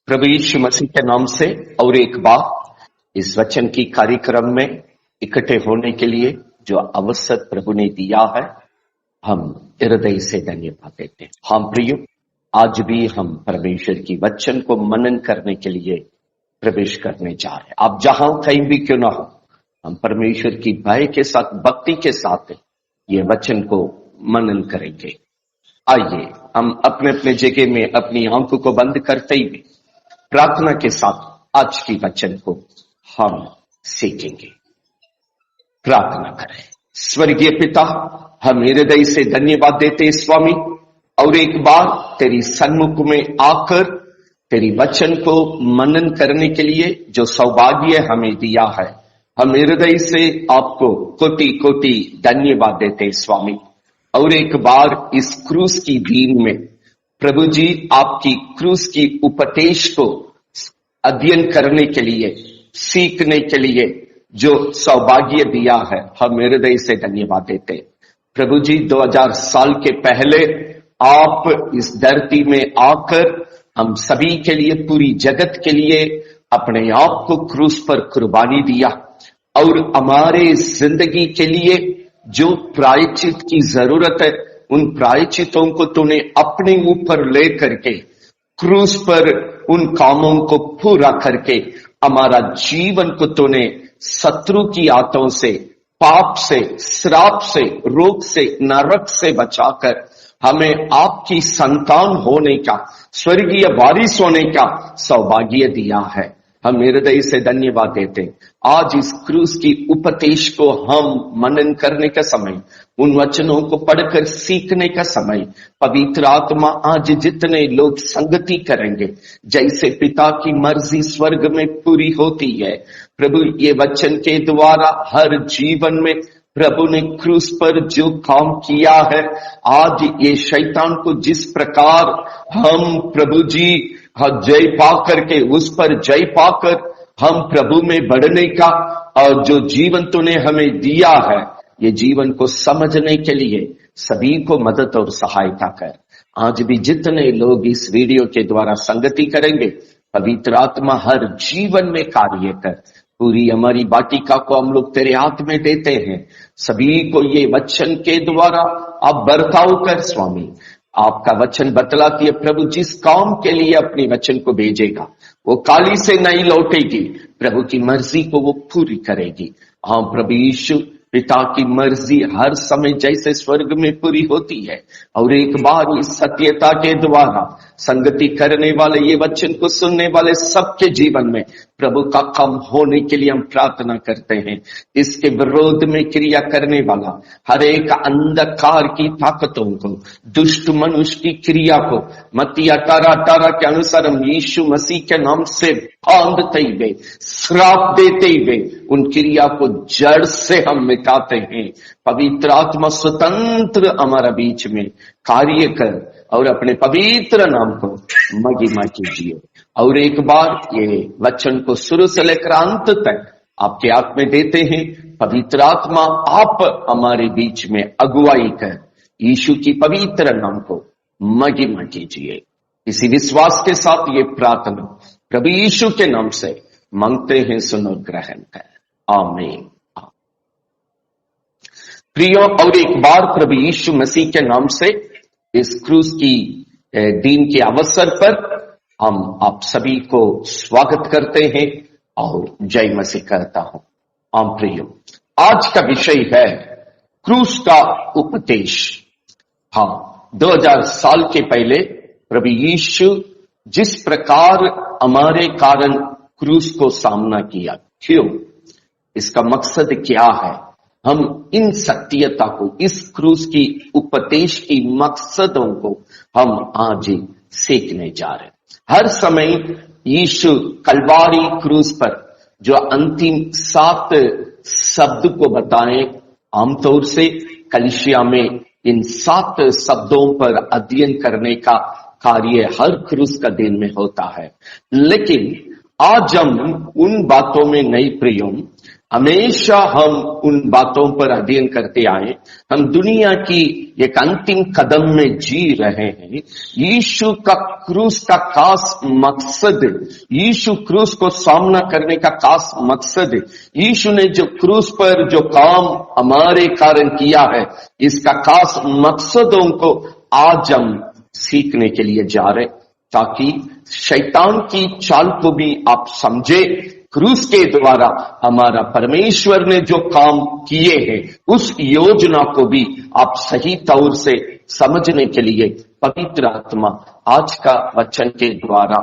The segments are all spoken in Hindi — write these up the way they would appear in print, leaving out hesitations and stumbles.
प्रभु यीशु मसीह के नाम से और एक बार इस वचन की कार्यक्रम में इकट्ठे होने के लिए जो अवसर प्रभु ने दिया है, हम हृदय से धन्यवाद देते हैं। हम प्रियो, आज भी हम परमेश्वर की वचन को मनन करने के लिए प्रवेश करने जा रहे हैं। आप जहां कहीं भी क्यों ना हो, हम परमेश्वर की भय के साथ, भक्ति के साथ ये वचन को मनन करेंगे। आइए हम अपने अपने जगह में अपनी आंखों को बंद करते ही प्रार्थना के साथ आज की वचन को हम सीखेंगे। प्रार्थना करें। स्वर्गीय पिता, हम हृदय से धन्यवाद देते हैं स्वामी, और एक बार तेरी सन्मुख में आकर तेरी वचन को मनन करने के लिए जो सौभाग्य हमें दिया है, हम हृदय से आपको कोटि कोटि धन्यवाद देते हैं स्वामी। और एक बार इस क्रूस की भीड़ में प्रभु जी आपकी क्रूस की उपदेश को अध्ययन करने के लिए, सीखने के लिए जो सौभाग्य दिया है, हम हृदय से धन्यवाद देते हैं। प्रभु जी 2000 साल के पहले आप इस धरती में आकर हम सभी के लिए, पूरी जगत के लिए अपने आप को क्रूस पर कुर्बानी दिया, और हमारे जिंदगी के लिए जो प्रायश्चित की जरूरत है, उन प्रायश्चितों को तूने अपने ऊपर ले करके क्रूस पर उन कामों को पूरा करके हमारा जीवन को तूने शत्रु की आंतों से, पाप से, श्राप से, रोग से, नरक से बचाकर हमें आपकी संतान होने का, स्वर्गीय वारिस होने का सौभाग्य दिया है। हम हृदय से धन्यवाद देते। आज इस क्रूस की उपदेश को हम मनन करने का समय, उन वचनों को पढ़कर सीखने का समय, पवित्र आत्मा आज जितने लोग संगति करेंगे, जैसे पिता की मर्जी स्वर्ग में पूरी होती है, प्रभु ये वचन के द्वारा हर जीवन में प्रभु ने क्रूस पर जो काम किया है, आज ये शैतान को जिस प्रकार हम प्रभु जी जय पा करके, उस पर जय पाकर हम प्रभु में बढ़ने का और जो जीवन तूने हमें दिया है, ये जीवन को समझने के लिए सभी को मदद और सहायता कर। आज भी जितने लोग इस वीडियो के द्वारा संगति करेंगे, पवित्र आत्मा हर जीवन में कार्य कर। पूरी हमारी वाटिका को हम लोग तेरे हाथ में देते हैं। सभी को ये वचन के द्वारा आप बर्ताव कर स्वामी। आपका वचन बतलाती है प्रभु, जिस काम के लिए अपने वचन को भेजेगा वो काली से नहीं लौटेगी, प्रभु की मर्जी को वो पूरी करेगी। हाँ प्रभु यीशु, पिता की मर्जी हर समय जैसे स्वर्ग में पूरी होती है, और एक बार इस सत्यता के द्वारा संगति करने वाले, ये वचन को सुनने वाले सबके जीवन में प्रभु का काम होने के लिए हम प्रार्थना करते हैं। इसके विरोध में क्रिया करने वाला हर एक अंधकार की ताकतों को, दुष्ट मनुष्य की क्रिया को मत्ती 18:18 के अनुसार हम यीशु मसीह के नाम से बांधते हुए, श्राप देते हुए उन क्रिया को जड़ से हम मिटाते हैं। पवित्र आत्मा स्वतंत्र हमारा बीच में कार्य कर और अपने पवित्र नाम को महिमा कीजिए। और एक बार ये वचन को शुरू से लेकर अंत तक आपके हाथ में देते हैं। पवित्र आत्मा आप हमारे बीच में अगुवाई कर यीशु की पवित्र नाम को महिमा कीजिए। इसी विश्वास के साथ ये प्रार्थना प्रभु यीशु के नाम से मांगते हैं, सुनो ग्रहण कर, आमीन। प्रियो, और एक बार प्रभु यीशु मसीह के नाम से इस क्रूस की दिन के अवसर पर हम आप सभी को स्वागत करते हैं और जय मसीह करता हूं। आम प्रियो, आज का विषय है क्रूस का उपदेश। हाँ, 2000 साल के पहले प्रभु यीशु जिस प्रकार हमारे कारण क्रूस को सामना किया, क्यों, इसका मकसद क्या है, हम इन सत्यता को, इस क्रूस की उपदेश की मकसदों को हम आज सीखने जा रहे हैं। हर समय यीशु कलवारी क्रूस पर जो अंतिम 7 शब्द को बताए, आमतौर से कलीसिया में इन 7 शब्दों पर अध्ययन करने का कार्य हर क्रूस का दिन में होता है। लेकिन आज हम उन बातों में नहीं प्रियो, हमेशा हम उन बातों पर अध्ययन करते आए। हम दुनिया की एक अंतिम कदम में जी रहे हैं। यीशु का क्रूस का खास मकसद, यीशु क्रूस को सामना करने का खास मकसद, यीशु ने जो क्रूस पर जो काम हमारे कारण किया है, इसका खास मकसदों को आज हम सीखने के लिए जा रहे, ताकि शैतान की चाल को भी आप समझे। क्रूस के द्वारा हमारा परमेश्वर ने जो काम किए हैं, उस योजना को भी आप सही तौर से समझने के लिए पवित्र आत्मा आज का वचन के द्वारा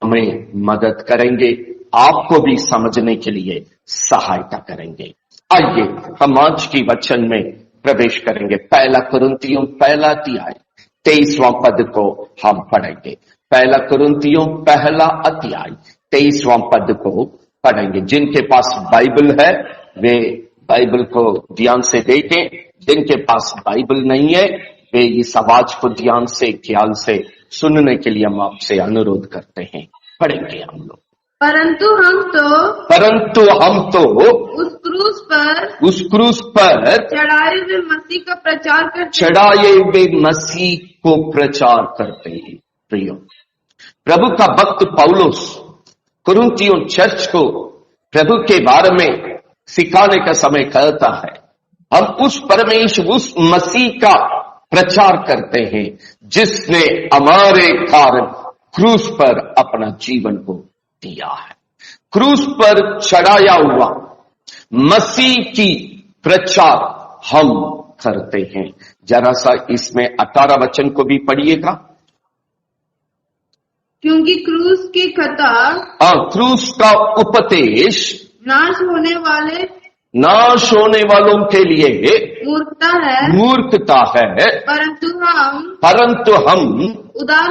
हमें मदद करेंगे, आपको भी समझने के लिए सहायता करेंगे। आइए हम आज की वचन में प्रवेश करेंगे। पहला कुरिन्थियों पहला अध्याय 23वां पद को हम पढ़ेंगे। पहला कुरिन्थियों पहला अध्याय 23वां पद को पढ़ेंगे। जिनके पास बाइबल है वे बाइबल को ध्यान से देखें, जिनके पास बाइबल नहीं है वे इस आवाज को ध्यान से ख्याल से सुनने के लिए हम आपसे अनुरोध करते हैं। पढ़ेंगे हम लोग। परंतु हम तो उस क्रूस पर चढ़ाए हुए मसीह को प्रचार करते हैं। प्रियो, प्रभु का भक्त पौलुस कुरिन्थियों चर्च को प्रभु के बारे में सिखाने का समय कहता है, हम उस परमेश्वर, उस मसीह का प्रचार करते हैं जिसने हमारे कारण क्रूस पर अपना जीवन को दिया है। क्रूस पर चढ़ाया हुआ मसीह की प्रचार हम करते हैं। जरा सा इसमें 18 वचन को भी पढ़िएगा। क्योंकि क्रूस की कथा, क्रूस का उपदेश नाश होने वालों के लिए मूर्खता है, परंतु हम उदार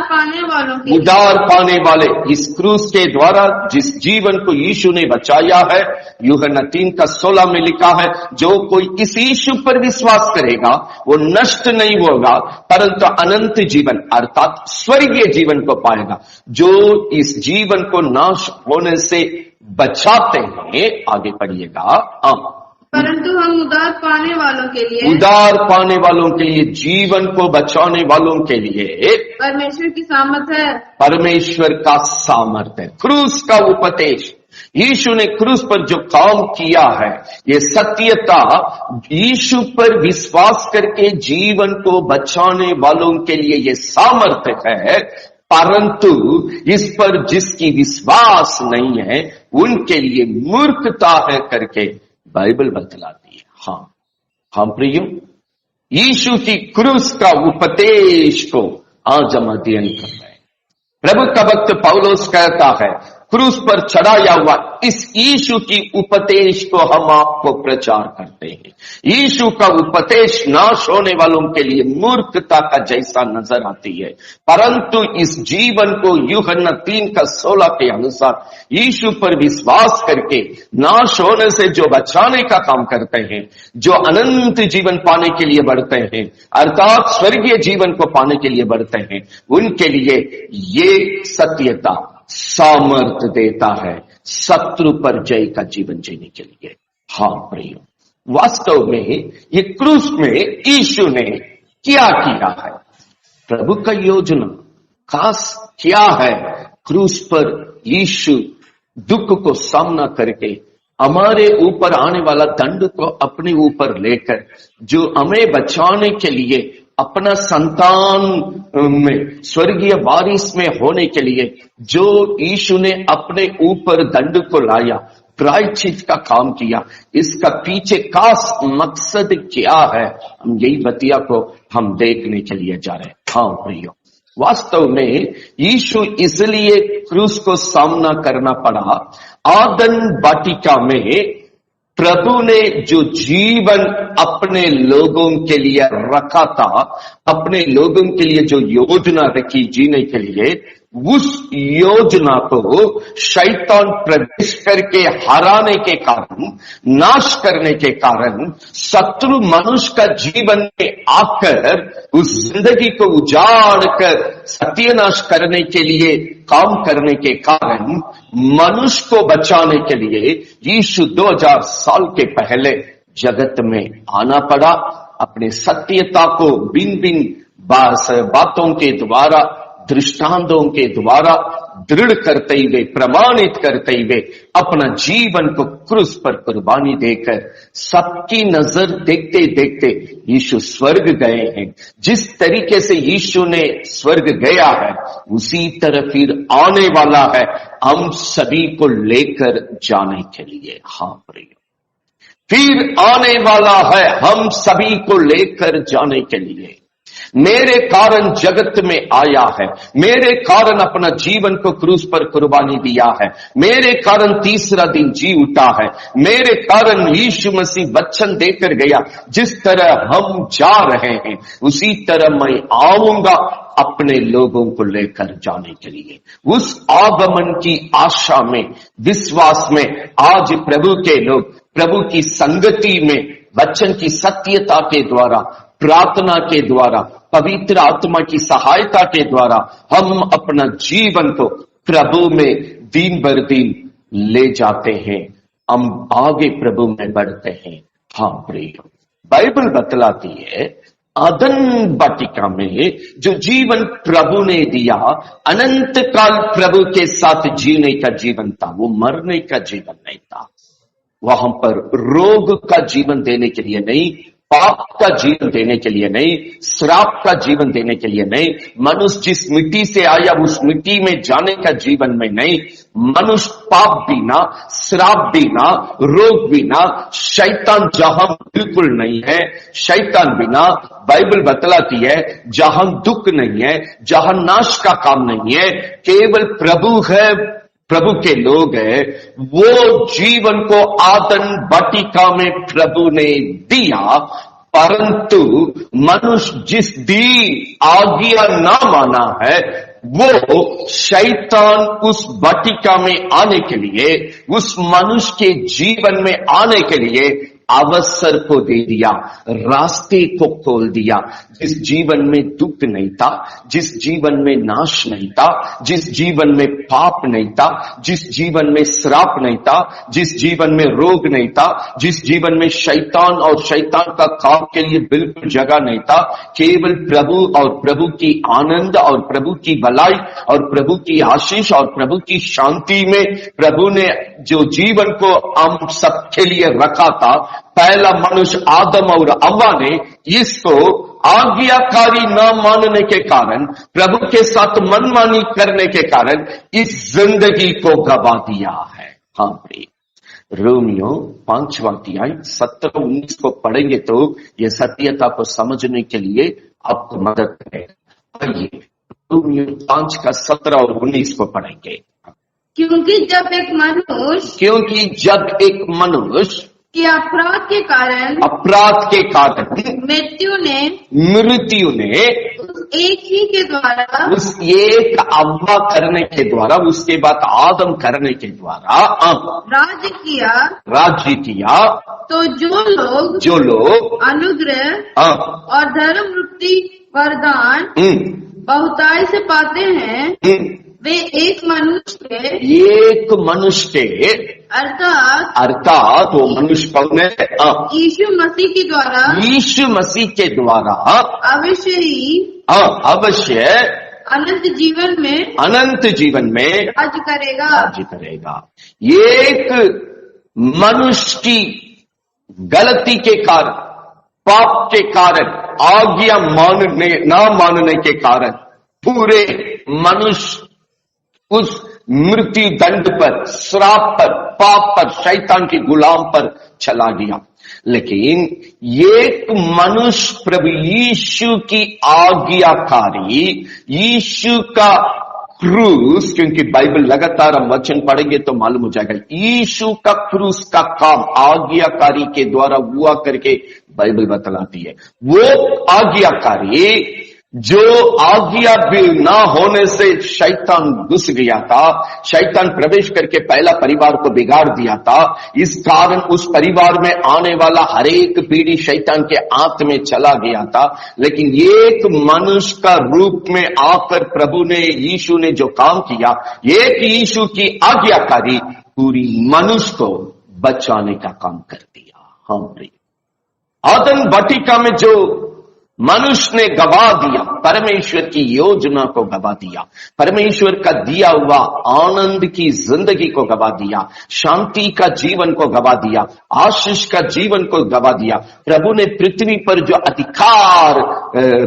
पाने वाले इस क्रूस के द्वारा जिस जीवन को यीशु ने बचाया है, यूहन्ना 3:16 में लिखा है, जो कोई इस यीशु पर विश्वास करेगा वो नष्ट नहीं होगा परंतु अनंत जीवन अर्थात स्वर्गीय जीवन को पाएगा। जो इस जीवन को नाश होने से बचाते हैं, आगे पढ़िएगा। परंतु हम उदार पाने वालों के लिए जीवन को बचाने वालों के लिए परमेश्वर की सामर्थ है, परमेश्वर का सामर्थ है। क्रूस का उपदेश, यीशु ने क्रूस पर जो काम किया है, ये सत्यता यीशु पर विश्वास करके जीवन को बचाने वालों के लिए ये सामर्थ है, परंतु इस पर जिसकी विश्वास नहीं है उनके लिए मूर्खता है करके बाइबल बतलाती है। हाँ प्रियो, यीशु की क्रूस का उपदेश को आज हम अध्ययन कर रहे हैं। प्रभु का भक्त पौलुस कहता है, क्रूस पर चढ़ाया हुआ इस यीशु की उपदेश को हम आपको प्रचार करते हैं। यीशु का उपदेश नाश होने वालों के लिए मूर्खता का जैसा नजर आती है, परंतु इस जीवन को यूहन्ना 3:16 के अनुसार यीशु पर विश्वास करके नाश होने से जो बचाने का काम करते हैं, जो अनंत जीवन पाने के लिए बढ़ते हैं अर्थात स्वर्गीय जीवन को पाने के लिए बढ़ते हैं, उनके लिए ये सत्यता सामर्थ देता है शत्रु पर जय का जीवन जीने के लिए। हाँ प्रियो, वास्तव में ये क्रूस में यीशु ने क्या किया है, प्रभु का योजना खास क्या है। क्रूस पर यीशु दुख को सामना करके हमारे ऊपर आने वाला दंड को अपने ऊपर लेकर जो हमें बचाने के लिए अपना संतान में स्वर्गीय वारिस में होने के लिए जो यीशु ने अपने ऊपर दंड को लाया, प्रायश्चित का काम किया, इसका पीछे खास मकसद क्या है, हम यही बतिया को हम देखने के लिए जा रहे हैं। हाँ प्रियो, वास्तव में यीशु इसलिए क्रूस को सामना करना पड़ा। आदन वाटिका में प्रभु ने जो जीवन अपने लोगों के लिए रखा था, अपने लोगों के लिए जो योजना रखी जीने के लिए, उस योजना को शैतान प्रवेश करके हराने के कारण, नाश करने के कारण, शत्रु मनुष्य का जीवन में आकर उस जिंदगी को उजाड़ कर सत्यानाश करने के लिए काम करने के कारण मनुष्य को बचाने के लिए यीशु 2000 साल के पहले जगत में आना पड़ा। अपने सत्यता को भिन्न भिन्न बातों के द्वारा, दृष्टांतों के द्वारा दृढ़ करते हुए, प्रमाणित करते हुए अपना जीवन को क्रूस पर कुर्बानी देकर सबकी नजर देखते देखते यीशु स्वर्ग गए हैं। जिस तरीके से यीशु ने स्वर्ग गया है उसी तरह फिर आने वाला है हम सभी को लेकर जाने के लिए। हाँ प्रिय, फिर आने वाला है हम सभी को लेकर जाने के लिए। मेरे कारण जगत में आया है, मेरे कारण अपना जीवन को क्रूस पर कुर्बानी दिया है, मेरे कारण तीसरा दिन जी उठा है, मेरे कारण यीशु मसीह वचन देकर गया। जिस तरह हम जा रहे हैं उसी तरह मैं आऊंगा अपने लोगों को लेकर जाने के लिए। उस आगमन की आशा में, विश्वास में आज प्रभु के लोग प्रभु की संगति में, वचन की सत्यता के द्वारा, प्रार्थना के द्वारा, पवित्र आत्मा की सहायता के द्वारा हम अपना जीवन को प्रभु में दिन बर दिन ले जाते हैं, हम आगे प्रभु में बढ़ते हैं। हाँ प्रिय, बाइबल बतलाती है अदन वाटिका में जो जीवन प्रभु ने दिया, अनंत काल प्रभु के साथ जीने का जीवन था, वो मरने का जीवन नहीं था। वहां पर रोग का जीवन देने के लिए नहीं, पाप का जीवन देने के लिए नहीं, श्राप का जीवन देने के लिए नहीं, मनुष्य जिस मिट्टी से आया उस मिट्टी में जाने का जीवन में नहीं, मनुष्य पाप बिना, श्राप बिना, रोग बिना, शैतान जहां बिल्कुल नहीं है, शैतान बिना बाइबल बतलाती है जहां दुख नहीं है, जहां नाश का काम नहीं है, केवल प्रभु है, प्रभु के लोग हैं। वो जीवन को आदन वाटिका में प्रभु ने दिया, परंतु मनुष्य जिस दी आज्ञा ना माना है वो शैतान उस वाटिका में आने के लिए, उस मनुष्य के जीवन में आने के लिए अवसर को दे दिया, रास्ते को खोल दिया। जिस जीवन में दुख नहीं था, जिस जीवन में नाश नहीं था, जिस जीवन में पाप नहीं था, जिस जीवन में श्राप नहीं था, जिस जीवन में रोग नहीं था, जिस जीवन में शैतान और शैतान का काम के लिए बिल्कुल जगह नहीं था, केवल प्रभु और प्रभु की आनंद और प्रभु की भलाई और प्रभु की आशीष और प्रभु की शांति में प्रभु ने जो जीवन को हम सबके लिए रखा था, पहला मनुष्य आदम और हव्वा ने इसको आज्ञाकारी न मानने के कारण, प्रभु के साथ मनमानी करने के कारण इस जिंदगी को गवा दिया है। हाँ प्रिय, रोमियो 5वां अध्याय 17-19 को पढ़ेंगे तो ये सत्यता को समझने के लिए आपको मदद करेगा। आइए रोमियो 5 का 17 और 19 को पढ़ेंगे। क्योंकि जब एक मनुष्य कि अपराध के कारण मृत्यु ने एक ही के द्वारा, उस एक अव्वा करने के द्वारा, उसके बाद आदम करने के द्वारा राज्य किया, तो जो लोग अनुग्रह और धर्म रूपी वरदान बहुताई से पाते हैं वे एक मनुष्य के अर्थात वो मनुष्य कौन है? यीशु मसीह के द्वारा अवश्य अनंत जीवन में राज्य करेगा। एक मनुष्य की गलती के कारण, पाप के कारण, आज्ञा ना मानने के कारण पूरे मनुष्य उस मृत्यु दंड पर, श्राप पर, पाप पर, शैतान की गुलाम पर चला गया। लेकिन एक मनुष्य प्रभु यीशु की आज्ञाकारी, यीशु का क्रूस, क्योंकि बाइबल लगातार हम वचन पढ़ेंगे तो मालूम हो जाएगा, यीशु का क्रूस का काम आज्ञाकारी के द्वारा हुआ करके बाइबल बतलाती है। वो आज्ञाकारी जो आज्ञा भी ना होने से शैतान घुस गया था, शैतान प्रवेश करके पहला परिवार को बिगाड़ दिया था। इस कारण उस परिवार में आने वाला हर एक पीढ़ी शैतान के हाथ में चला गया था। लेकिन एक मनुष्य का रूप में आकर प्रभु ने, यीशु ने जो काम किया, एक यीशु की आज्ञाकारी पूरी मनुष्य को बचाने का काम कर दिया। हाँ प्रिय, आदम वाटिका में जो मनुष्य ने गवा दिया, परमेश्वर की योजना को गवा दिया, परमेश्वर का दिया हुआ आनंद की जिंदगी को गवा दिया, शांति का जीवन को गवा दिया, आशीष का जीवन को गवा दिया। प्रभु ने पृथ्वी पर जो अधिकार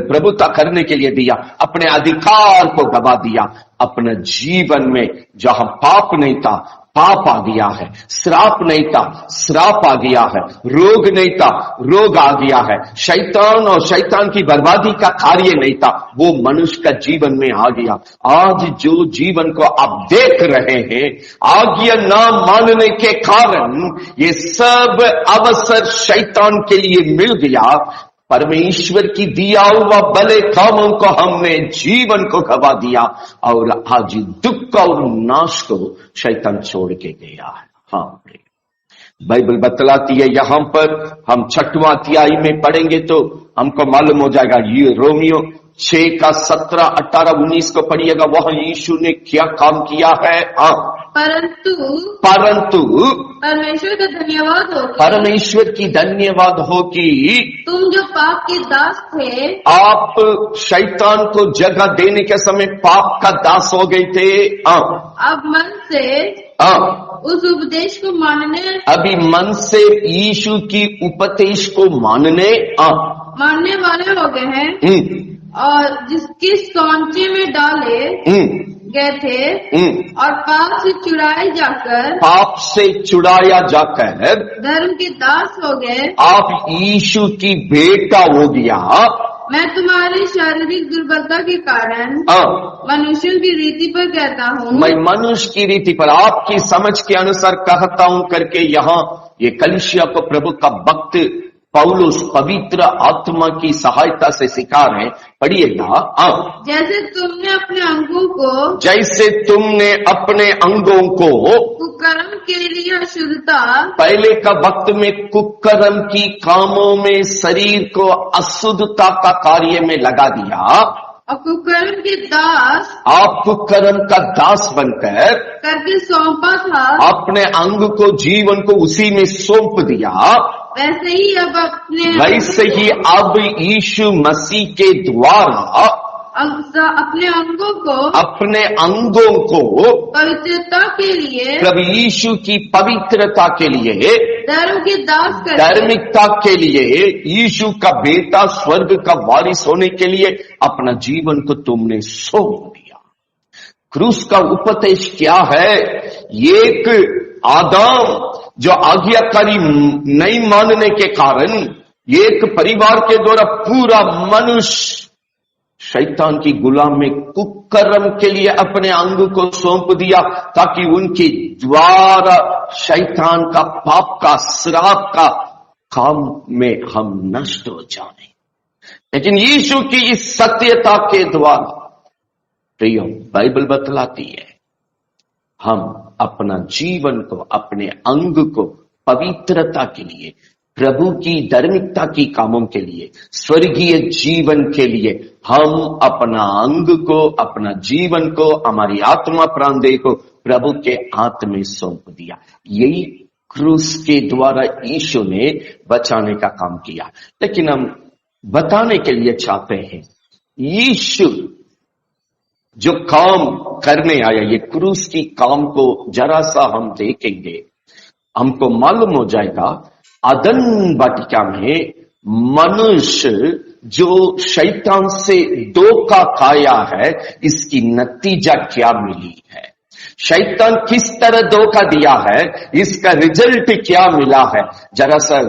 प्रभुता करने के लिए दिया, अपने अधिकार को गवा दिया। अपने जीवन में जहां पाप नहीं था, पाप आ गया है, श्राप नहीं था, श्राप आ गया है, रोग नहीं था, रोग आ गया है, शैतान और शैतान की बर्बादी का कार्य नहीं था, वो मनुष्य का जीवन में आ गया। आज जो जीवन को आप देख रहे हैं, आज्ञा ना मानने के कारण ये सब अवसर शैतान के लिए मिल गया। परमेश्वर की दिया हुआ भले कामों को हमने जीवन को गवा दिया और आज दुख और नाश को शैतान छोड़ के गया है। हाँ, बाइबल बतलाती है, यहां पर हम 6वां अध्याय में पढ़ेंगे तो हमको मालूम हो जाएगा। ये रोमियो 6 का 17, 18, 19 को पढ़िएगा, वहां यीशु ने क्या काम किया है। हाँ, परंतु परमेश्वर का धन्यवाद हो, परमेश्वर की धन्यवाद हो कि तुम जो पाप के दास थे, आप शैतान को जगह देने के समय पाप का दास हो गए थे। अब मन से उस उपदेश को मानने, अभी मन से यीशु की उपदेश को मानने वाले हो गए हैं और जिसकी सांचे में डाले गए थे और पाप से छुड़ाया जाकर धर्म के दास हो गए। आप यीशु की बेटा हो गया। मैं तुम्हारी शारीरिक दुर्बलता के कारण मनुष्यों की रीति पर कहता हूँ, मैं मनुष्य की रीति पर, आपकी समझ के अनुसार कहता हूँ करके यहाँ ये कलीसिया को प्रभु का भक्त पौलुस पवित्र आत्मा की सहायता से सिखा रहे। पढ़िएगा, जैसे तुमने अपने अंगों को कुकर्म के लिए अशुद्धता, पहले का वक्त में कुकर्म की कामों में शरीर को अशुद्धता का कार्य में लगा दिया और कुकर्म के दास, आप कुकर्म का दास बनकर करके सौंपा था, अपने अंग को, जीवन को उसी में सौंप दिया। वैसे ही अब यीशु मसीह के द्वारा अपने अंगों को पवित्रता के लिए, प्रभु यीशु की पवित्रता के लिए, धर्म के दास, धार्मिकता के लिए, यीशु का बेटा, स्वर्ग का वारिस होने के लिए अपना जीवन को तुमने सौंप दिया। क्रूस का उपदेश क्या है? एक आदम जो आज्ञाकारी नहीं मानने के कारण एक परिवार के द्वारा पूरा मनुष्य शैतान की गुलाम में कुकर्म के लिए अपने अंग को सौंप दिया, ताकि उनके द्वारा शैतान का, पाप का, श्राप का काम में हम नष्ट हो जाए। लेकिन यीशु की इस सत्यता के द्वारा प्रियो, बाइबल बतलाती है, हम अपना जीवन को, अपने अंग को पवित्रता के लिए, प्रभु की धार्मिकता की कामों के लिए, स्वर्गीय जीवन के लिए हम अपना अंग को, अपना जीवन को, हमारी आत्मा प्राण देह को प्रभु के हाथ में सौंप दिया। यही क्रूस के द्वारा यीशु ने बचाने का काम किया। लेकिन हम बताने के लिए चाहते हैं, यीशु जो काम करने आया, ये क्रूस की काम को जरा सा हम देखेंगे, हमको मालूम हो जाएगा अदन वाटिका में मनुष्य जो शैतान से धोखा खाया है, इसकी नतीजा क्या मिली है, शैतान किस तरह धोखा दिया है, इसका रिजल्ट क्या मिला है। जरा सा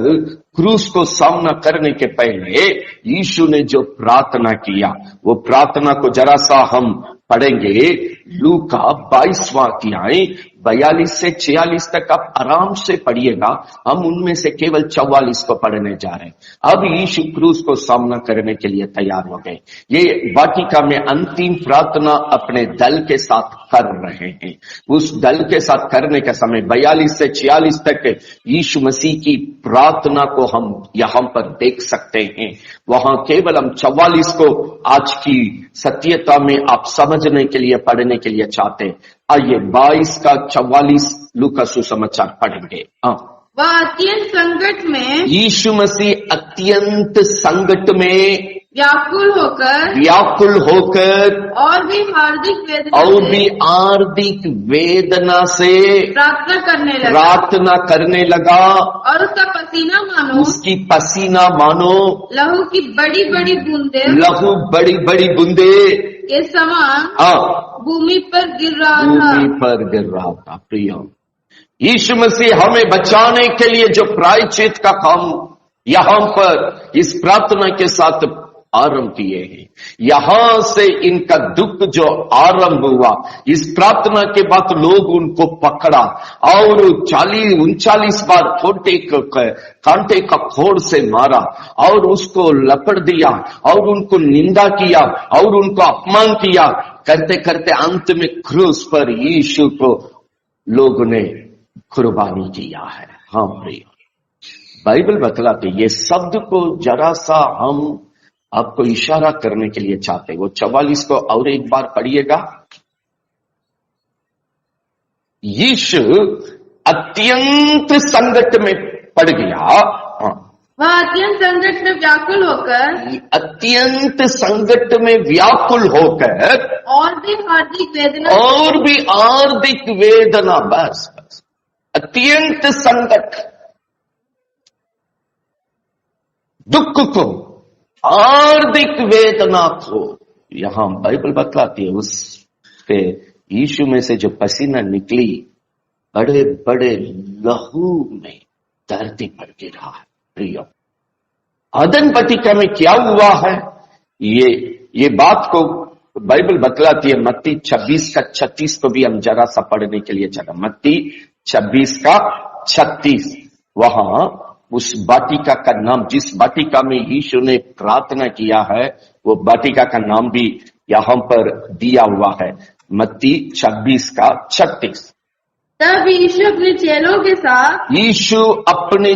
क्रूस को सामना करने के पहले यीशु ने जो प्रार्थना किया, वो प्रार्थना को जरा सा हम पढ़ेंगे। लूका 22वां अध्याय 42 से 46 तक आप आराम से पढ़िएगा, हम उनमें से केवल 44 को पढ़ने जा रहे हैं। अब यीशु क्रूस को सामना करने के लिए तैयार हो गए। ये वाटिका में अंतिम प्रार्थना अपने दल के साथ कर रहे हैं। उस दल के साथ करने का समय 42 से 46 तक यीशु मसीह की प्रार्थना को हम यहां पर देख सकते हैं। वहां केवल हम 44 को आज की सत्यता में आप समझने के लिए पढ़ने के लिए चाहते हैं। आइए 22 का 44 लूका सुसमाचार पढ़ेंगे। वह अत्यंत संकट में, यीशु मसीह अत्यंत संकट में व्याकुल होकर और भी हार्दिक वेदना से प्रार्थना करने लगा और उसकी पसीना मानो लहू बड़ी बड़ी बूंदे के समान भूमि पर गिर रहा था। प्रिय यीशु मसीह हमें बचाने के लिए जो प्रायश्चित का काम यहां पर इस प्रार्थना के साथ आरंभ किए हैं, यहां से इनका दुख जो आरंभ हुआ, इस प्रार्थना के बाद लोग उनको पकड़ा और 39 बार कांटे का खोर से मारा और उसको लपट दिया और उनको निंदा किया और उनको अपमान किया। करते करते अंत में क्रूस पर यीशु को लोगों ने कुर्बानी किया है। हाँ प्रिय, बाइबल बतलाते ये शब्द को जरा सा हम आपको इशारा करने के लिए चाहते हैं। वो 44 को और एक बार पढ़िएगा। यीशु अत्यंत संकट में पड़ गया। वह अत्यंत संकट में व्याकुल होकर, अत्यंत संकट में व्याकुल होकर और भी हार्दिक वेदना, बस अत्यंत संकट, दुख को, हार्दिक वेदना को यहां बाइबल बतलाती है। उसके यीशु में से जो पसीना निकली, बड़े बड़े लहू में धरती पर गिरा है। प्रिय, आदन वाटिका में क्या हुआ है, ये बात को बाइबल बतलाती है। मत्ती 26 का 36 को भी हम जरा सा पढ़ने के लिए चला। मत्ती 26 का 36, वहां उस वाटिका का नाम, जिस वाटिका में यीशु ने प्रार्थना किया है, वो वाटिका का नाम भी यहां पर दिया हुआ है। मत्ती 26 का 36। तब यीशु अपने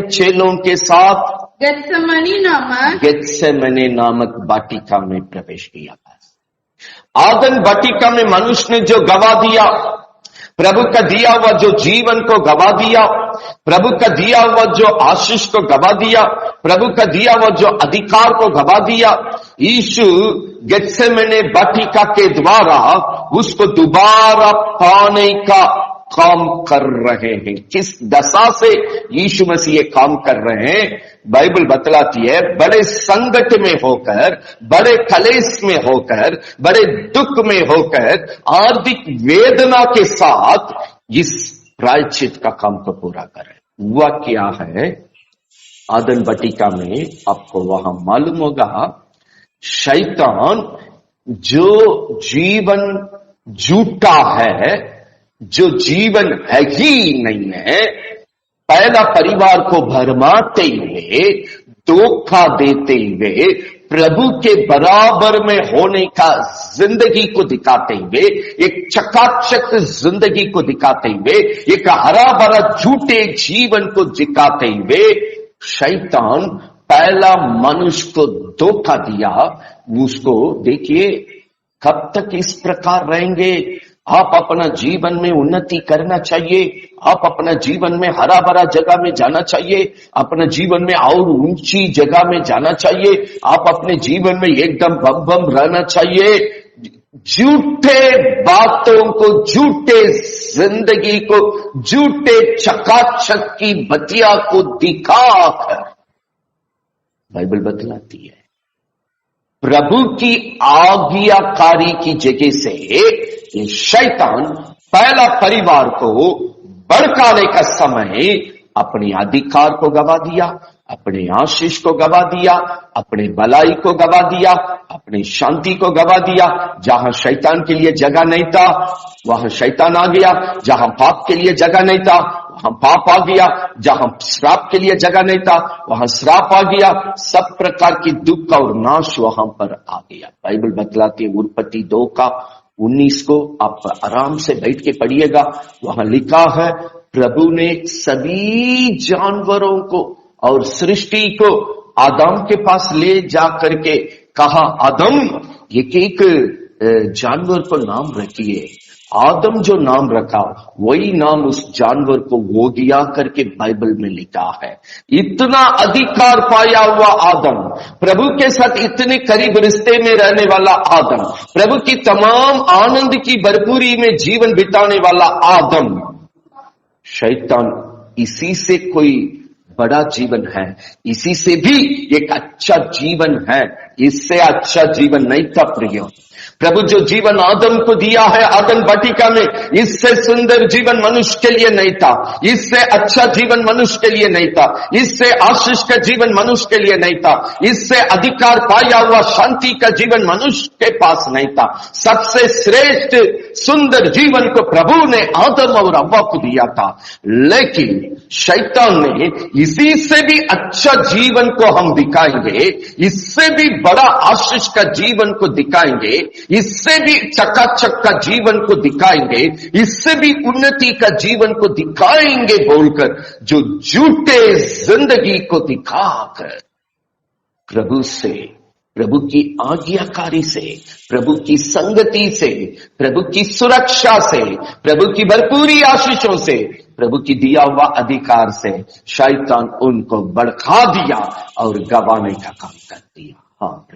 चेलों के साथ गेत्सेमनी नामक वाटिका में प्रवेश किया। आदन वाटिका में मनुष्य ने जो गवा दिया, प्रभु का दिया हुआ जो जीवन को गवा दिया, प्रभु का दिया हुआ जो आशीष को गवा दिया, प्रभु का दिया हुआ जो अधिकार को गवा दिया, यीशु गेत्सेमनी वाटिका के द्वारा उसको दोबारा पाने का काम कर रहे हैं। किस दशा से यीशु मसीह काम कर रहे हैं, बाइबल बतलाती है। बड़े संकट में होकर, बड़े कलेश में होकर, बड़े दुख में होकर, हार्दिक वेदना के साथ इस प्रायश्चित का काम को पूरा करें। हुआ क्या है आदन वाटिका में, आपको वहां मालूम होगा, शैतान जो जीवन झूठा है, जो जीवन है ही नहीं है, पहला परिवार को भरमाते हुए, धोखा देते हुए, प्रभु के बराबर में होने का जिंदगी को दिखाते हुए, एक चकाचक जिंदगी को दिखाते हुए, एक हरा भरा झूठे जीवन को दिखाते हुए, शैतान पहला मनुष्य को धोखा दिया। उसको देखिए, कब तक इस प्रकार रहेंगे? आप अपना जीवन में उन्नति करना चाहिए, आप अपना जीवन में हरा भरा जगह में जाना चाहिए, अपना जीवन में और ऊंची जगह में जाना चाहिए, आप अपने जीवन में एकदम बम बम रहना चाहिए। झूठे बातों को, झूठे जिंदगी को, झूठे चकाचक की बतिया को दिखाकर बाइबल बतलाती है, प्रभु की आज्ञाकारी की जगह से ये शैतान पहला परिवार को भड़काने का समय अपने अधिकार को गवा दिया, अपने आशीष को गवा दिया, अपने भलाई को गवा दिया, अपनी शांति को गवा दिया। जहां शैतान के लिए जगह नहीं था वहां शैतान आ गया, जहां पाप के लिए जगह नहीं था वहां पाप आ गया, जहां श्राप के लिए जगह नहीं था वहां श्राप आ गया। सब प्रकार की दुख और नाश वहां पर आ गया। बाइबल बतलाती है उत्पत्ति 2:19 को आप आराम से बैठ के पढ़िएगा। वहां लिखा है प्रभु ने सभी जानवरों को और सृष्टि को आदम के पास ले जा करके कहा, आदम एक एक जानवर को नाम रखिए। आदम जो नाम रखा वही नाम उस जानवर को वो दिया करके बाइबल में लिखा है। इतना अधिकार पाया हुआ आदम, प्रभु के साथ इतने करीब रिश्ते में रहने वाला आदम, प्रभु की तमाम आनंद की भरपूरी में जीवन बिताने वाला आदम, शैतान इसी से कोई बड़ा जीवन है, इसी से भी एक अच्छा जीवन है, इससे अच्छा जीवन नहीं था प्रियो। प्रभु जो जीवन आदम को दिया है आदम वाटिका में, इससे सुंदर जीवन मनुष्य के लिए नहीं था, इससे अच्छा जीवन मनुष्य के लिए नहीं था, इससे आशीष का जीवन मनुष्य के लिए नहीं था, इससे अधिकार पाया हुआ शांति का जीवन मनुष्य के पास नहीं था। सबसे श्रेष्ठ सुंदर जीवन को प्रभु ने आदम और हव्वा को दिया था। लेकिन शैतान ने इसी से भी अच्छा जीवन को हम दिखाएंगे, इससे भी बड़ा आशीष का जीवन को दिखाएंगे, इससे भी चकाचक का जीवन को दिखाएंगे, इससे भी उन्नति का जीवन को दिखाएंगे बोलकर जो झूठे जिंदगी को दिखाकर प्रभु से, प्रभु की आज्ञाकारी से, प्रभु की संगति से, प्रभु की सुरक्षा से, प्रभु की भरपूरी आशीषों से, प्रभु की दिया हुआ अधिकार से शैतान उनको भड़का दिया और गवाने का काम कर दिया। हाँ,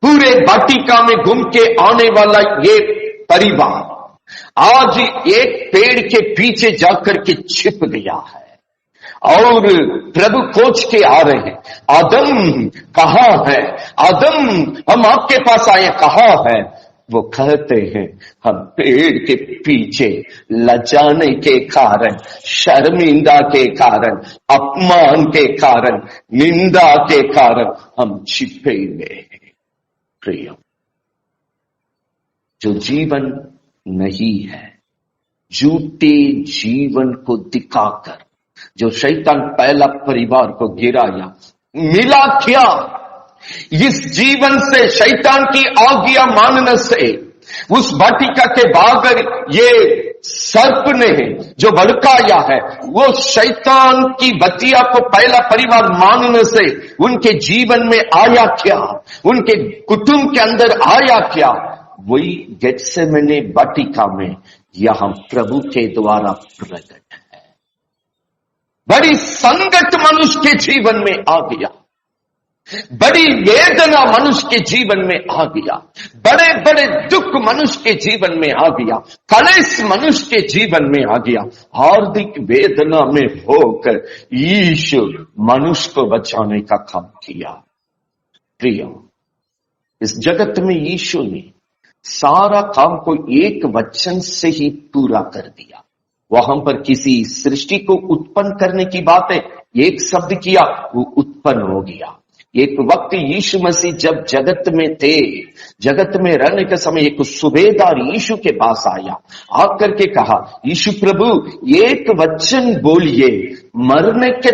पूरे वाटिका में घूम के आने वाला ये परिवार आज एक पेड़ के पीछे जाकर के छिप गया है और प्रभु खोज के आ रहे हैं, आदम कहाँ है, आदम हम आपके पास आए, कहाँ है? वो कहते हैं हम पेड़ के पीछे लजाने के कारण, शर्मिंदा के कारण, अपमान के कारण, निंदा के कारण हम छिपे हुए हैं। प्रिय, जो जीवन नहीं है, झूठे जीवन को दिखाकर जो शैतान पहला परिवार को गिराया, मिला क्या? इस जीवन से, शैतान की आज्ञा मानने से, उस वाटिका के बागर ये सर्प ने जो भड़काया है, वो शैतान की बतिया को पहला परिवार मानने से उनके जीवन में आया क्या? उनके कुटुंब के अंदर आया क्या? वही गेत्सेमने वाटिका में यहां प्रभु के द्वारा प्रकट है। बड़ी संकट मनुष्य के जीवन में आ गया, बड़ी वेदना मनुष्य के जीवन में आ गया, बड़े बड़े दुख मनुष्य के जीवन में आ गया, कलेश मनुष्य के जीवन में आ गया। हार्दिक वेदना में होकर यीशु मनुष्य को बचाने का काम किया। प्रिय, इस जगत में यीशु ने सारा काम को एक वचन से ही पूरा कर दिया। वहां पर किसी सृष्टि को उत्पन्न करने की बात है, एक शब्द किया, वो उत्पन्न हो गया। एक वक्त यीशु मसीह जब जगत में थे, जगत में रहने के समय एक सूबेदार यीशु के पास आया, आकर के कहा, यीशु प्रभु एक वचन बोलिए, मरने के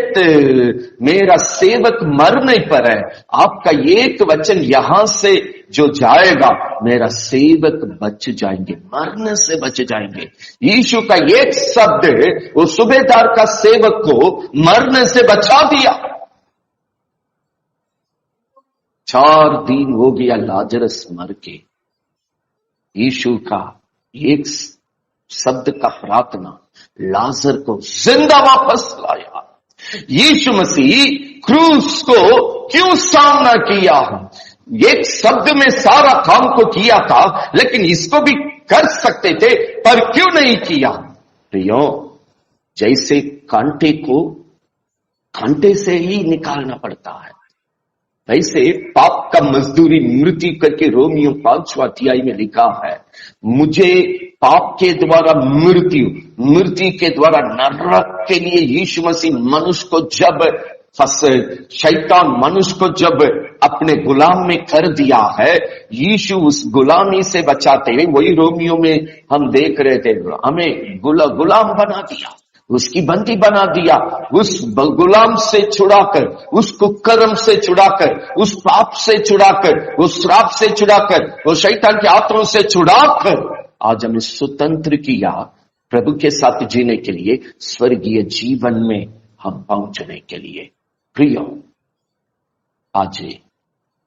मेरा सेवक मरने पर है, आपका एक वचन यहां से जो जाएगा मेरा सेवक बच जाएंगे, मरने से बच जाएंगे। यीशु का एक शब्द वो सूबेदार का सेवक को मरने से बचा दिया। 4 दिन हो गया लाजरस मर के, यीशु का एक शब्द का प्रार्थना लाजर को जिंदा वापस लाया। यीशु मसीह क्रूस को क्यों सामना किया? एक शब्द में सारा काम को किया था, लेकिन इसको भी कर सकते थे, पर क्यों नहीं किया? प्रियो, जैसे कांटे को कांटे से ही निकालना पड़ता है, वैसे पाप का मजदूरी मृत्यु करके रोमियो 5वां अध्याय में लिखा है, मुझे पाप के द्वारा मृत्यु के द्वारा नरक के लिए यीशु मसीह मनुष्य को जब शैतान मनुष्य को जब अपने गुलाम में कर दिया है, यीशु उस गुलामी से बचाते हुए, वही रोमियो में हम देख रहे थे, हमें गुलाम बना दिया, उसकी बंदी बना दिया, उस गुलाम से छुड़ाकर, उस कुकर्म से छुड़ाकर, उस पाप से छुड़ाकर, उस श्राप से छुड़ाकर, वो शैतान के हाथों से छुड़ाकर आज हमें स्वतंत्र किया प्रभु के साथ जीने के लिए, स्वर्गीय जीवन में हम पहुंचने के लिए। प्रियो, आज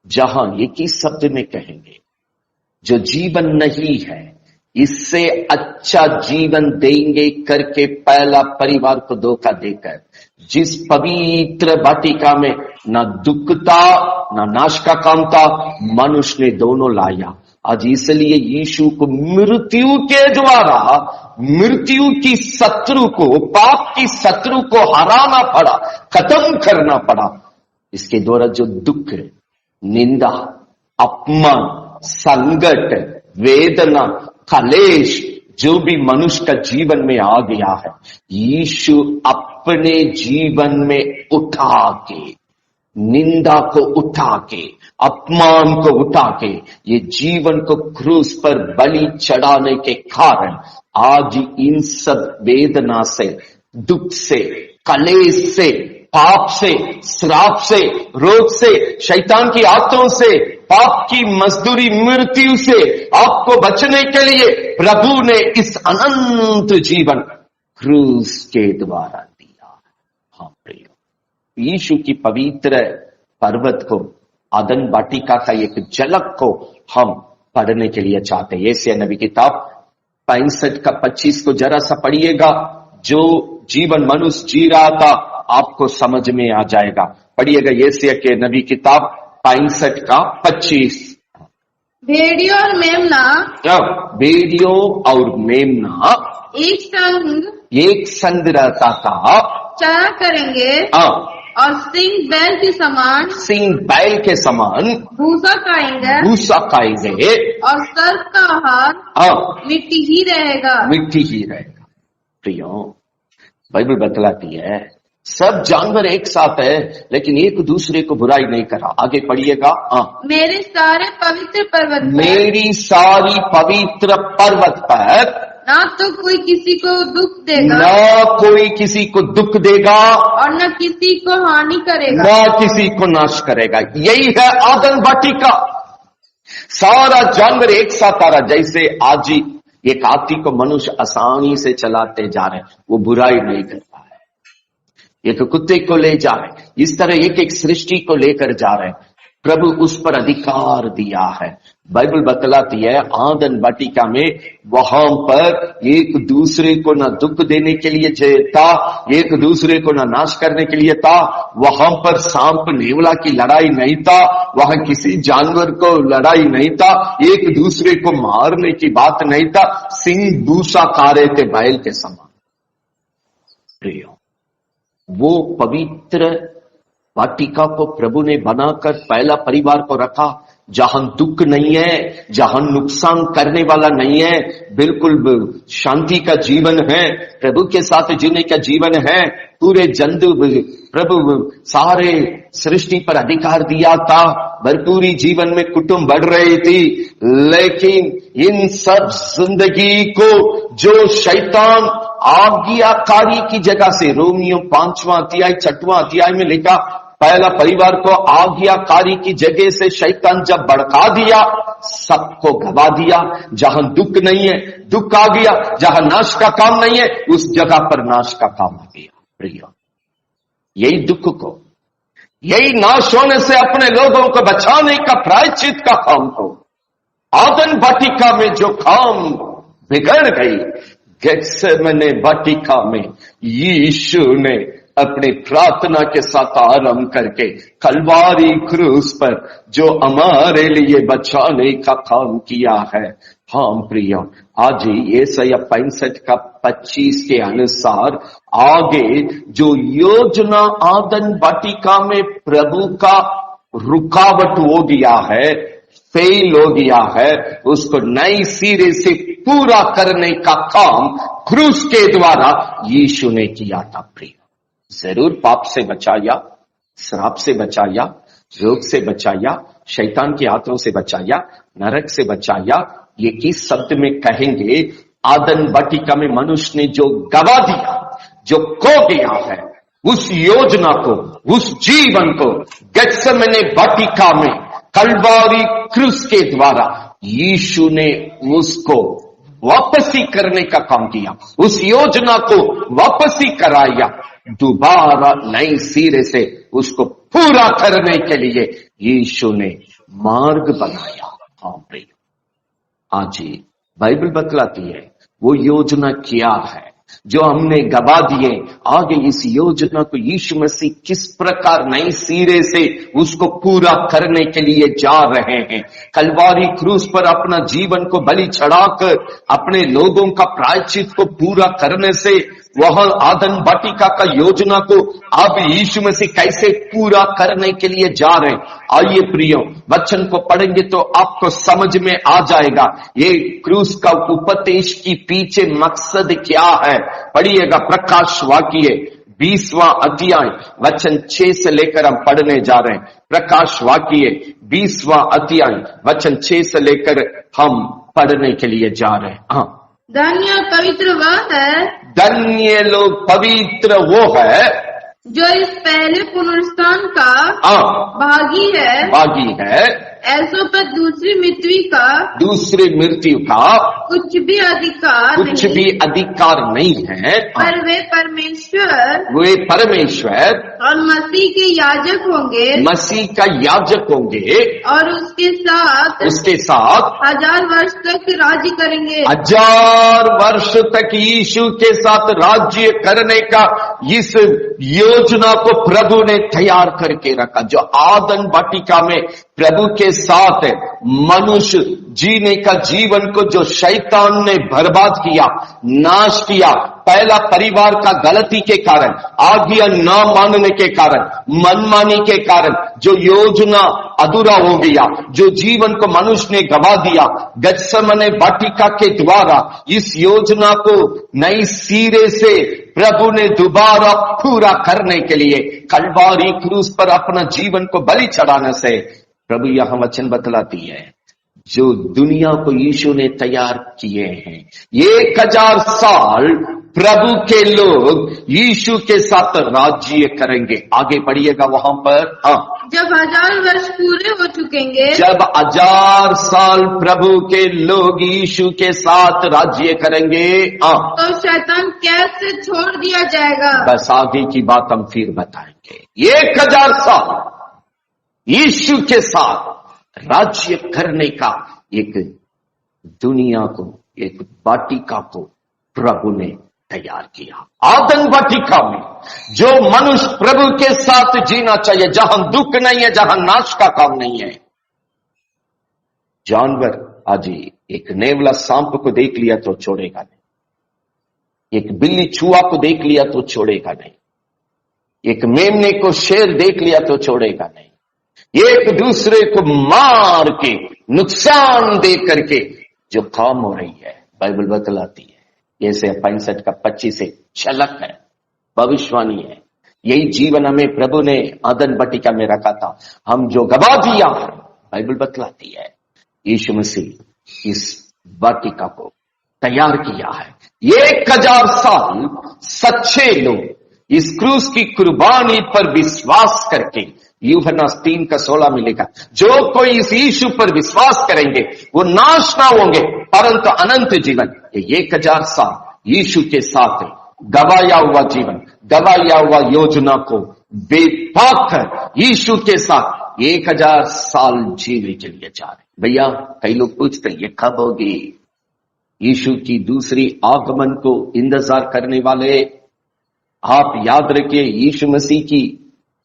जहां एक ही शब्द में कहेंगे, जो जीवन नहीं है इससे अच्छा जीवन देंगे करके पहला परिवार को धोखा देकर जिस पवित्र वाटिका में ना दुख था ना नाश का काम था, मनुष्य ने दोनों लाया। आज इसलिए यीशु को मृत्यु के द्वारा मृत्यु की शत्रु को, पाप की शत्रु को हराना पड़ा, खत्म करना पड़ा। इसके द्वारा जो दुख, निंदा, अपमान, संकट, वेदना, कलेश जो भी मनुष्य का जीवन में आ गया है, यीशु अपने जीवन में उठा के, निंदा को उठा के, अपमान को उठा के, ये जीवन को क्रूस पर बलि चढ़ाने के कारण आज इन सब वेदना से, दुख से, कलेश से, पाप से, श्राप से, रोग से, शैतान की आंतों से, पाप की मजदूरी मृत्यु से आपको बचने के लिए प्रभु ने इस अनंत जीवन क्रूस के द्वारा दिया। हाँ प्रियो, यीशु की पवित्र पर्वत को, आदन वाटिका का एक झलक को हम पढ़ने के लिए चाहते हैं। यशायाह नबी किताब 65 का 25 को जरा सा पढ़िएगा। जो जीवन मनुष्य जी रहा था आपको समझ में आ जाएगा। पढ़िएगा यशायाह के नबी किताब 65 का 25। भेड़ियों और मेमना, भेड़ियों और मेमना एक संग रहता था, चरा करेंगे और सिंह बैल के समान भूसा खाएंगे और सर्प का आहार मिट्टी ही रहेगा। प्रियो, बाइबल बतलाती है सब जानवर एक साथ है लेकिन एक दूसरे को बुराई नहीं करा। आगे पढ़िएगा। मेरी सारी पवित्र पर्वत पर ना तो कोई किसी को दुख देगा, ना कोई किसी को दुख देगा और न किसी को हानि करेगा, ना किसी को नाश करेगा। यही है आदन वाटिका। सारा जानवर एक साथ आ रहा। जैसे आज ही एक हाथी को मनुष्य आसानी से चलाते जा रहे हैं, वो बुराई नहीं करता है। एक कुत्ते को ले जा रहे हैं, इस तरह एक एक सृष्टि को लेकर जा रहे हैं। प्रभु उस पर अधिकार दिया है। बाइबल बतलाती है आदन वाटिका में वहां पर एक दूसरे को ना दुख देने के लिए था, एक दूसरे को ना नाश करने के लिए था। वहां पर सांप नेवला की लड़ाई नहीं था, वहां किसी जानवर को लड़ाई नहीं था, एक दूसरे को मारने की बात नहीं था। सिंह भूसा खा रहे थे बैल के समान। प्रियो, वो पवित्र वाटिका को प्रभु ने बनाकर पहला परिवार को रखा, जहां दुख नहीं है, जहां नुकसान करने वाला नहीं है, बिल्कुल शांति का जीवन है, प्रभु के साथ जीने का जीवन है। पूरे जंतु प्रभु सारे सृष्टि पर अधिकार दिया था, भरपूरी जीवन में कुटुंब बढ़ रही थी। लेकिन इन सब जिंदगी को जो शैतान आज्ञाकारी की जगह से, रोमियो 5वां अध्याय 6वां अध्याय में लिखा, पहला परिवार को आज्ञाकारी की जगह से शैतान जब भड़का दिया, सबको गवा दिया। जहां दुख नहीं है, दुख आ गया। जहां नाश का काम नहीं है, उस जगह पर नाश का काम आ गया। प्रिय, यही दुख को, यही नाश होने से अपने लोगों को बचाने का प्रायश्चित का काम को आदन वाटिका में जो काम बिगड़ गई, गेत्सेमने वाटिका में यीशु ने अपनी प्रार्थना के साथ आरंभ करके कलवारी क्रूस पर जो हमारे लिए बचाने का काम किया है। हाँ प्रिय, आज यशायाह 65 का 25 के अनुसार आगे जो योजना आदन वाटिका में प्रभु का रुकावट हो गया है, फेल हो गया है, उसको नई सिरे से पूरा करने का काम क्रूस के द्वारा यीशु ने किया था। प्रिय, जरूर पाप से बचाया, श्राप से बचाया, रोग से बचाया, शैतान के हाथों से बचाया, नरक से बचाया। ये किस शब्द में कहेंगे? आदन वाटिका में मनुष्य ने जो गवा दिया, जो खो गया है, उस योजना को, उस जीवन को गेत्सेमने वाटिका में कलवारी क्रूस के द्वारा यीशु ने उसको वापसी करने का काम किया। उस योजना को वापसी कराया, दोबारा नई सिरे से उसको पूरा करने के लिए यीशु ने मार्ग बनाया। हाँ प्रिय, आज बाइबल बतलाती है वो योजना क्या है जो हमने गवा दिए। आगे इस योजना को यीशु मसीह किस प्रकार नई सिरे से उसको पूरा करने के लिए जा रहे हैं। कलवारी क्रूस पर अपना जीवन को बलि चढ़ाकर अपने लोगों का प्रायश्चित को पूरा करने से वह आदन वाटिका का योजना को अब यीशु मसीह कैसे पूरा करने के लिए जा रहे हैं। आइए प्रियो, वचन को पढ़ेंगे तो आपको समझ में आ जाएगा ये क्रूस का उपदेश की पीछे मकसद क्या है। पढ़िएगा प्रकाश वाक्य 20वां अध्याय वचन 6 से लेकर हम पढ़ने जा रहे हैं। प्रकाश वाक्य 20वां अध्याय वचन 6 से लेकर हम पढ़ने के लिए जा रहे हैं। हाँ, धन्य पवित्र वह है, धन्य लोग पवित्र वो है जो इस पहले पुनरुत्थान का भागी है। ऐसों पर दूसरी मृत्यु का कुछ भी अधिकार नहीं है। पर वे परमेश्वर और मसीह के याजक होंगे, मसीह का याजक होंगे और उसके साथ 1000 वर्ष तक राज्य करेंगे। 1000 वर्ष तक यीशु के साथ राज्य करने का इस योजना को प्रभु ने तैयार करके रखा। जो आदन वाटिका में प्रभु के साथ मनुष्य जीने का जीवन को जो शैतान ने बर्बाद किया, नाश किया, पहला परिवार का गलती के कारण, आज्ञा न मानने के कारण, मनमानी के कारण जो योजना अधूरा हो गया, जो जीवन को मनुष्य ने गवा दिया, गेत्सेमने वाटिका के द्वारा इस योजना को नई सिरे से प्रभु ने दोबारा पूरा करने के लिए कलवारी क्रूस पर अपना जीवन को बलि चढ़ाने से प्रभु यहां वचन बतलाती है जो दुनिया को यीशु ने तैयार किए हैं। 1000 साल प्रभु के लोग यीशु के साथ राज्य करेंगे। आगे पढ़िएगा वहां पर। हाँ, जब 1000 वर्ष पूरे हो चुकेंगे, जब 1000 साल प्रभु के लोग यीशु के साथ राज्य करेंगे, हाँ, तो शैतान कैद से छोड़ दिया जाएगा। बस आगे की बात हम फिर बताएंगे। 1000 साल यीशु के साथ राज्य करने का एक दुनिया को, एक वाटिका को प्रभु ने तैयार किया। आदन वाटिका में जो मनुष्य प्रभु के साथ जीना चाहिए, जहां दुख नहीं है, जहां नाश का काम नहीं है। जानवर आज एक नेवला सांप को देख लिया तो छोड़ेगा नहीं, एक बिल्ली चूहा को देख लिया तो छोड़ेगा नहीं, एक मेमने को शेर देख लिया तो छोड़ेगा नहीं, एक दूसरे को मार के नुकसान दे करके जो काम हो रही है बाइबल बतलाती है। जैसे 65 का 25 से झलक है, भविष्यवाणी है। यही जीवन हमें प्रभु ने आदन वाटिका में रखा था, हम जो गवा दिया है बाइबल बतलाती है यीशु मसीह इस वाटिका को तैयार किया है। 1000 साल सच्चे लोग इस क्रूस की कुर्बानी पर विश्वास करके, यूहन्ना 3:16 में लिखा, जो कोई इस यीशु पर विश्वास करेंगे वो नाश ना होंगे परंतु अनंत जीवन। ये 1000 साल यीशु के साथ गवाया हुआ जीवन, गवाया हुआ योजना को बेपाक कर यीशु के साथ 1000 साल जीने के लिए जा रहे। भैया कई लोग पूछते ये कब होगी? यीशु की दूसरी आगमन को इंतजार करने वाले आप याद रखिए, यीशु मसीह की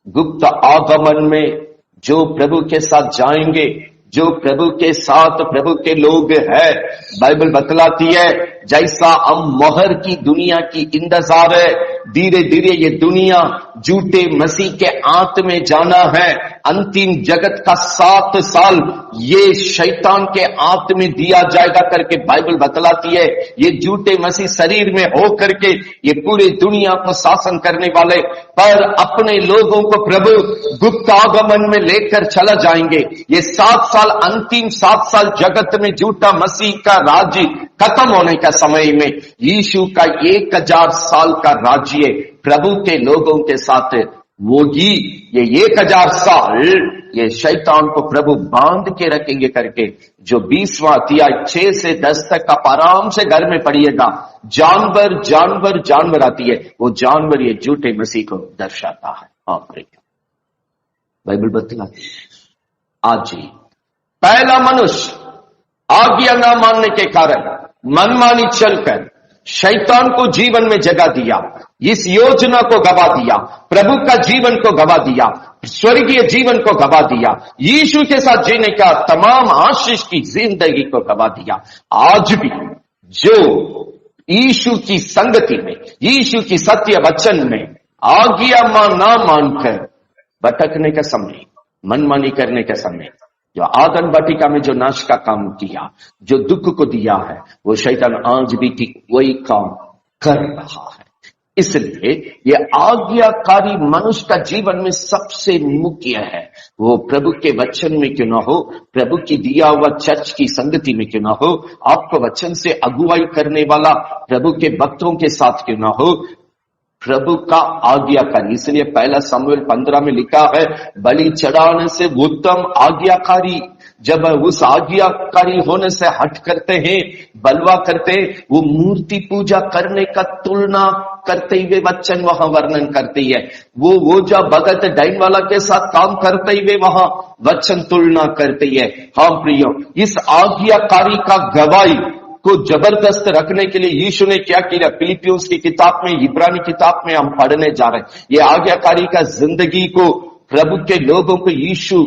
गुप्त आगमन में जो प्रभु के साथ जाएंगे, जो प्रभु के साथ प्रभु के लोग हैं, बाइबल बतलाती है जैसा हम मोहर की दुनिया की इंतजार है, धीरे धीरे ये दुनिया झूठे मसीह के आंत में जाना है। अंतिम जगत का 7 साल ये शैतान के आंत में दिया जाएगा करके बाइबल बतलाती है। ये झूठे मसीह शरीर में हो करके ये पूरी दुनिया को शासन करने वाले, पर अपने लोगों को प्रभु गुप्त आगमन में लेकर चला जाएंगे। ये 7 साल, अंतिम 7 साल जगत में झूठा मसीह का राज्य खत्म होने का समय में यीशु का 1000 साल का राज्य प्रभु के लोगों के साथ होगी। ये 1000 साल ये शैतान को प्रभु बांध के रखेंगे करके जो 20वां अध्याय 6 से 10 तक आप आराम से घर में पढ़िएगा। जानवर जानवर जानवर आती है, वो जानवर ये झूठे मसीह को दर्शाता है। हाँ प्रिय, बाइबल बतलाती है। आज ही पहला मनुष्य आज्ञा न मानने के कारण मनमानी चलकर शैतान को जीवन में जगह दिया, इस योजना को गवा दिया, प्रभु का जीवन को गवा दिया, स्वर्गीय जीवन को गवा दिया, यीशु के साथ जीने का तमाम आशीष की जिंदगी को गवा दिया। आज भी जो यीशु की संगति में, यीशु की सत्य वचन में आज्ञा ना मानकर भटकने का समय, मनमानी करने का समय, जो आदम वाटिका में जो नाश का काम किया, जो दुख को दिया है, वो शैतान आज भी वही काम कर रहा है। इसलिए ये आज्ञाकारी मनुष्य का जीवन में सबसे मुख्य है। वो प्रभु के वचन में क्यों ना हो, प्रभु की दिया हुआ चर्च की संगति में क्यों ना हो, आपको वचन से अगुवाई करने वाला प्रभु के भक्तों के साथ क्यों ना हो, प्रभु का आज्ञाकारी। इसलिए पहला शमूएल 15 में लिखा है, बलि चढ़ाने से उत्तम आज्ञाकारी। जब उस आज्ञाकारी होने से हट करते हैं, बलवा करते, वो मूर्ति पूजा करने का तुलना करते हुए वचन वहां वर्णन करती है। वो जो भगत डाइन वाला के साथ काम करते हुए वहां वचन तुलना करती है। हाँ प्रियो, इस आज्ञाकारी का गवाही को जबरदस्त रखने के लिए यीशु ने क्या किया, फिलिपियोस की किताब में, इब्रानी किताब में हम पढ़ने जा रहे हैं। ये आज्ञाकारी का जिंदगी को प्रभु के लोगों को यीशु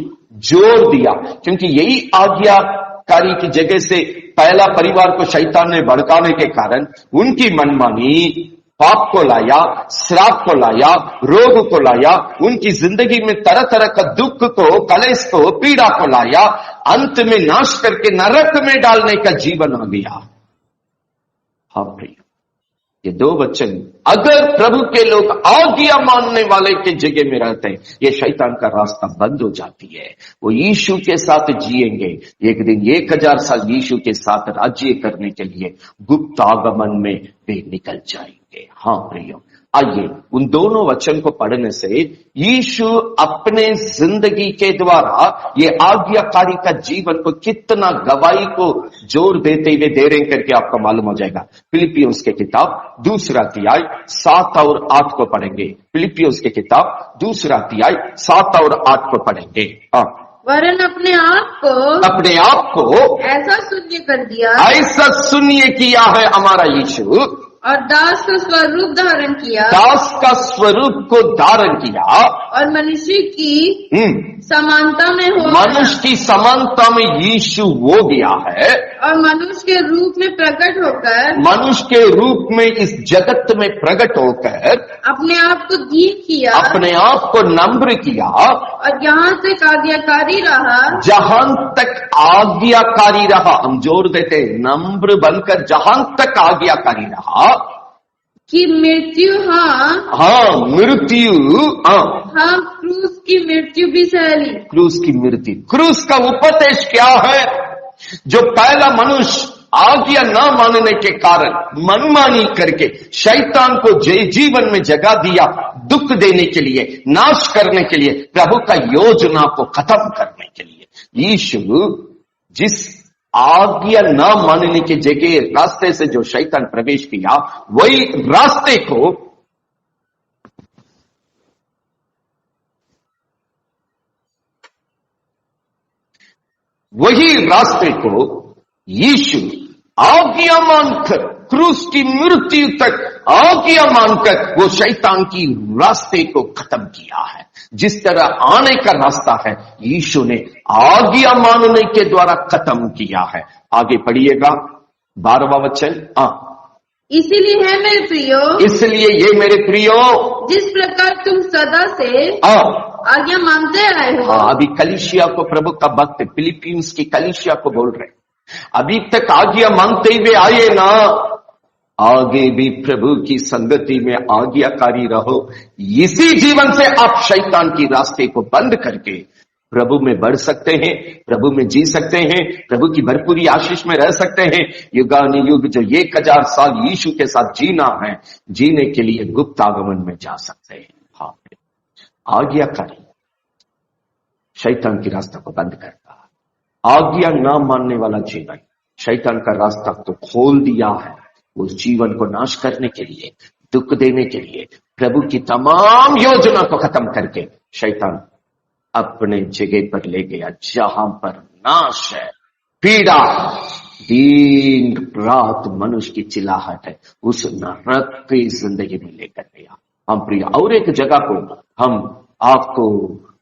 जोर दिया, क्योंकि यही आज्ञाकारी की जगह से पहला परिवार को शैतान ने भड़काने के कारण उनकी मनमानी पाप को लाया, श्राप को लाया, रोग को लाया, उनकी जिंदगी में तरह तरह का दुख को, कलेश को, पीड़ा को लाया, अंत में नाश करके नरक में डालने का जीवन आ गया। हाँ प्रिय, ये 2 वचन अगर प्रभु के लोग आज्ञा मानने वाले के जगह में रहते हैं, ये शैतान का रास्ता बंद हो जाती है। वो यीशु के साथ जिएंगे, एक दिन 1000 साल यीशु के साथ राज्य करने के लिए गुप्त आगमन में वे निकल जाएंगे। हाँ प्रियो, आइए उन दोनों वचन को पढ़ने से यीशु अपने जिंदगी के द्वारा ये आज्ञाकारी का जीवन को कितना गवाही को जोर देते हुए दे रहे करके आपको मालूम हो जाएगा। फिलिपियोस के किताब 2 अध्याय 7 और 8 को पढ़ेंगे। फिलिपियोस के किताब 2 अध्याय 7 और 8 को पढ़ेंगे। वरन अपने आप को ऐसा शून्य कर दिया, ऐसा शून्य किया है हमारा यीशु, और दास का स्वरूप धारण किया, दास का स्वरूप को धारण किया, और मनुष्य की समानता में हो, मनुष्य की समानता में यीशु हो गया है, और मनुष्य के रूप में प्रकट होकर, मनुष्य के रूप में इस जगत में प्रकट होकर अपने आप को दीन किया, अपने आप को नम्र किया, और जहाँ तक आज्ञाकारी रहा, जहां तक आज्ञाकारी रहा, हम जोर देते नम्र बनकर जहां तक आज्ञाकारी रहा, कि मृत्यु, मृत्यु, क्रूस की मृत्यु भी सहली। क्रूस की मृत्यु, क्रूस का उपदेश क्या है? जो पहला मनुष्य आज्ञा न मानने के कारण मनमानी करके शैतान को जीवन में जगह दिया, दुख देने के लिए, नाश करने के लिए, प्रभु का योजना को खत्म करने के लिए यीशु जिस आज्ञा न मानने की जगह रास्ते से जो शैतान प्रवेश किया, वही रास्ते को यीशु आज्ञा मानकर क्रूस की मृत्यु तक आज्ञा मानकर वो शैतान की रास्ते को खत्म किया है। जिस तरह आने का रास्ता है यीशु ने आज्ञा मानने के द्वारा खत्म किया है। आगे पढ़िएगा 12वां वचन। इसीलिए है मेरे प्रियो, इसलिए ये मेरे प्रियो, जिस प्रकार तुम सदा से आज्ञा मांगते आए हो। अभी कलीसिया को प्रभु का भक्त फिलिपींस की कलीसिया को बोल रहे, अभी तक आज्ञा मांगते हुए आए ना, आगे भी प्रभु की संगति में आज्ञाकारी रहो। इसी जीवन से आप शैतान की रास्ते को बंद करके प्रभु में बढ़ सकते हैं, प्रभु में जी सकते हैं, प्रभु की भरपूरी आशीष में रह सकते हैं। युगानुयुग जो 1000 साल यीशु के साथ जीना है, जीने के लिए गुप्त आगमन में जा सकते हैं। हाँ, आज्ञाकारी शैतान की रास्ता को बंद करता है। आज्ञा ना मानने वाला जीवन शैतान का रास्ता तो खोल दिया है। उस जीवन को नाश करने के लिए, दुख देने के लिए, प्रभु की तमाम योजना को खत्म करके शैतान अपने जगह पर ले गया जहां पर नाश है, पीड़ा, दिन रात मनुष्य की चिल्लाहट है, उस नरक की जिंदगी में लेकर गया। हम प्रिय और एक जगह को हम आपको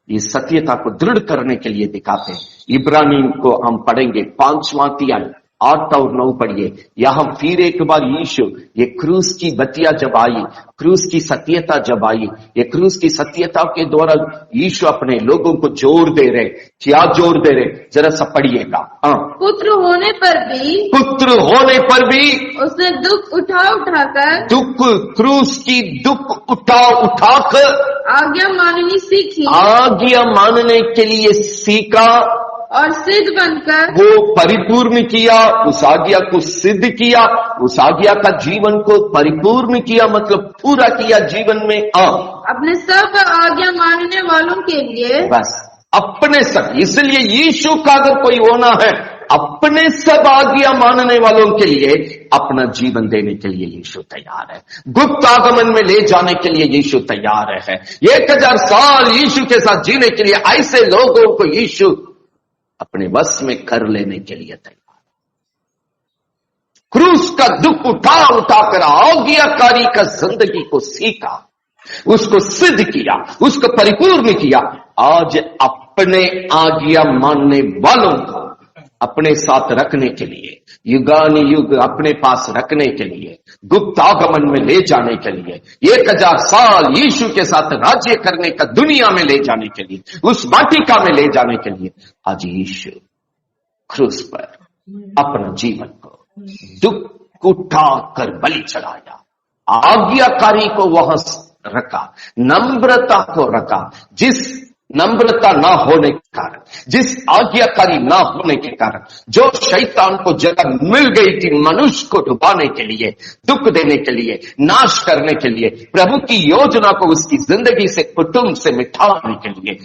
इस सत्यता को दृढ़ करने के लिए दिखाते हैं। इब्रानी को हम पढ़ेंगे 5वां अध्याय 8 और 9 पढ़िए। यहां फिर एक बार यीशु ये क्रूस की बतिया जब आई, क्रूस की सत्यता जब आई, ये क्रूस की सत्यता के द्वारा यीशु अपने लोगों को जोर दे रहे। क्या जोर दे रहे, जरा सा पढ़िएगा। पुत्र होने पर भी उसने दुख उठाकर, दुख क्रूस की दुख उठाकर आज्ञा माननी सीखी, आज्ञा मानने के लिए सीखा और सिद्ध बनकर वो परिपूर्ण किया, उस आज्ञा को सिद्ध किया, उस आज्ञा का जीवन को परिपूर्ण किया, मतलब पूरा किया जीवन में। अपने सब आज्ञा मानने वालों के लिए, बस अपने सब, इसलिए यीशु का अगर कोई होना है, अपने सब आज्ञा मानने वालों के लिए अपना जीवन देने के लिए यीशु तैयार है। गुप्त आगमन में ले जाने के लिए यीशु तैयार है। 1000 साल यीशु के साथ जीने के लिए ऐसे लोगों को यीशु अपने वश में कर लेने के लिए तैयार। क्रूस का दुख उठाकर आज्ञाकारी का जिंदगी को सीखा, उसको सिद्ध किया, उसको परिपूर्ण किया। आज अपने आज्ञा मानने वालों को अपने साथ रखने के लिए, युगानुयुग अपने पास रखने के लिए, गुप्त आगमन में ले जाने के लिए, 1000 साल यीशु के साथ राज्य करने का दुनिया में ले जाने के लिए, उस वाटिका में ले जाने के लिए आज यीशु क्रूस पर अपना जीवन को दुख उठाकर बलि चढ़ाया। आज्ञाकारी को वहां रखा, नम्रता को रखा। जिस नम्रता ना होने के कारण, जिस आज्ञाकारी ना होने के कारण जो शैतान को जगह मिल गई थी मनुष्य को डुबाने के लिए, दुख देने के लिए, नाश करने के लिए, प्रभु की योजना को उसकी जिंदगी से, कुटुंब से मिटाने के लिए,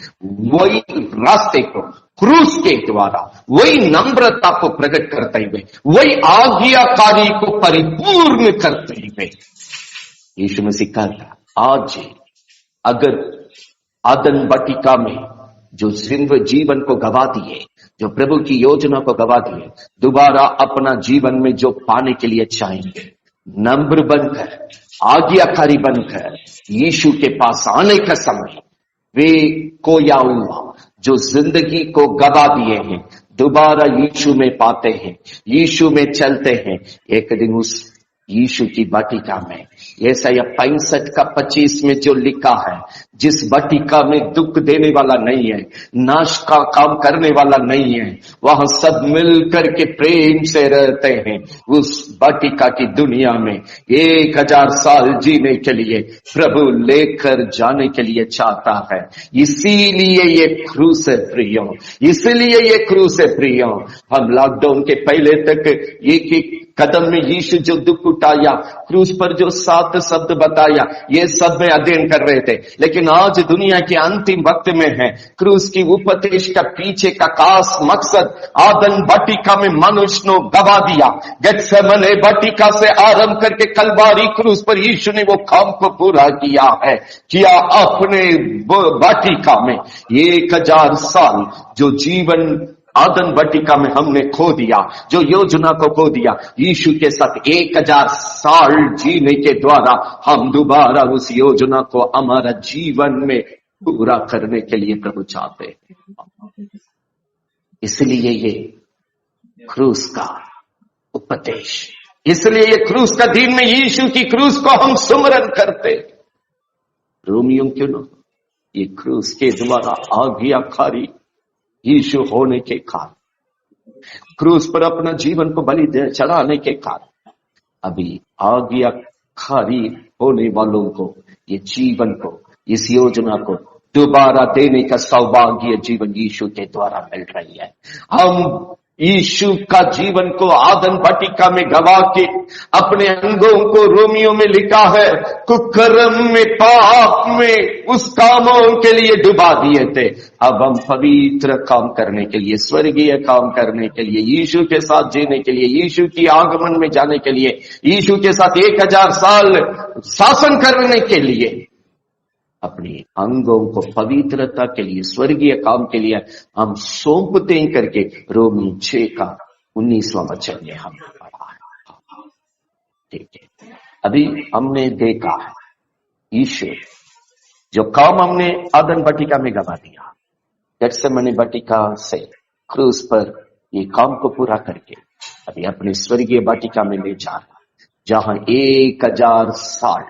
वही रास्ते को क्रूस के द्वारा, वही नम्रता को प्रकट करते हुए, वही आज्ञाकारी को परिपूर्ण करते हुए यीशु मसीह कहता, आज अगर आदन वाटिका में जो जीवन को गवा दिए, जो प्रभु की योजना को गवा दिए, दोबारा अपना जीवन में जो पाने के लिए चाहेंगे, नम्र बनकर, आज्ञाकारी बनकर यीशु के पास आने का समय वे कोया हुआ जो जिंदगी को गवा दिए हैं, दोबारा यीशु में पाते हैं, यीशु में चलते हैं। एक दिन उस यीशु की वाटिका में, यशायाह 65 का 25 में जो लिखा है, जिस वाटिका में दुख देने वाला नहीं है, नाश का काम करने वाला नहीं है, वहां सब मिलकर के प्रेम से रहते हैं। उस वाटिका की दुनिया में 1000 साल जीने के लिए प्रभु लेकर जाने के लिए चाहता है। इसीलिए ये क्रूस है प्रियो, इसीलिए ये क्रूस है प्रियो। हम लॉकडाउन के पहले तक एक कदम में यीशु जो दुख उठाया, क्रूस पर जो 7 शब्द बताया, ये सब में अध्ययन कर रहे थे। लेकिन आज दुनिया के अंतिम वक्त में है, क्रूस की उपदेश का पीछे का खास मकसद आदन वाटिका में मनुष्य ने गवा दिया। गेत्सेमने वाटिका से आरंभ करके कलवारी क्रूस पर यीशु ने वो काम को पूरा किया है। किया अपने वाटिका में 1000 साल जो जीवन आदन वाटिका में हमने खो दिया, जो योजना को खो दिया, यीशु के साथ 1000 साल जीने के द्वारा हम दोबारा उस योजना को हमारा जीवन में पूरा करने के लिए प्रभु चाहते हैं। इसलिए ये क्रूस का उपदेश, इसलिए ये क्रूस का दिन में यीशु की क्रूस को हम सुमरन करते। रोमियो क्यों ना, ये क्रूस के द्वारा आज्ञाकारी यीशु होने के कारण, क्रूस पर अपना जीवन को बलि चढ़ाने के कारण अभी आज्ञाकारी होने वालों को ये जीवन को, इस योजना को दोबारा देने का सौभाग्य जीवन यीशु के द्वारा मिल रही है। हम यीशु का जीवन को आदन वाटिका में गवा के अपने अंगों को रोमियो में लिखा है कुकर्म में, पाप में, उस कामों के लिए डुबा दिए थे। अब हम पवित्र काम करने के लिए, स्वर्गीय काम करने के लिए, यीशु के साथ जीने के लिए, यीशु की आगमन में जाने के लिए, यीशु के साथ 1000 साल शासन करने के लिए अपने अंगों को पवित्रता के लिए, स्वर्गीय काम के लिए हम सौंपते ही करके रोमी 6 का 19वां वचन में हमने पढ़ा है। ठीक है, अभी हमने देखा है ईश्वर जो काम हमने आदन वाटिका में गवा दिया, गेत्सेमनी वाटिका से क्रूस पर ये काम को पूरा करके अभी अपने स्वर्गीय वाटिका में ले जा रहा, जहां 1000 साल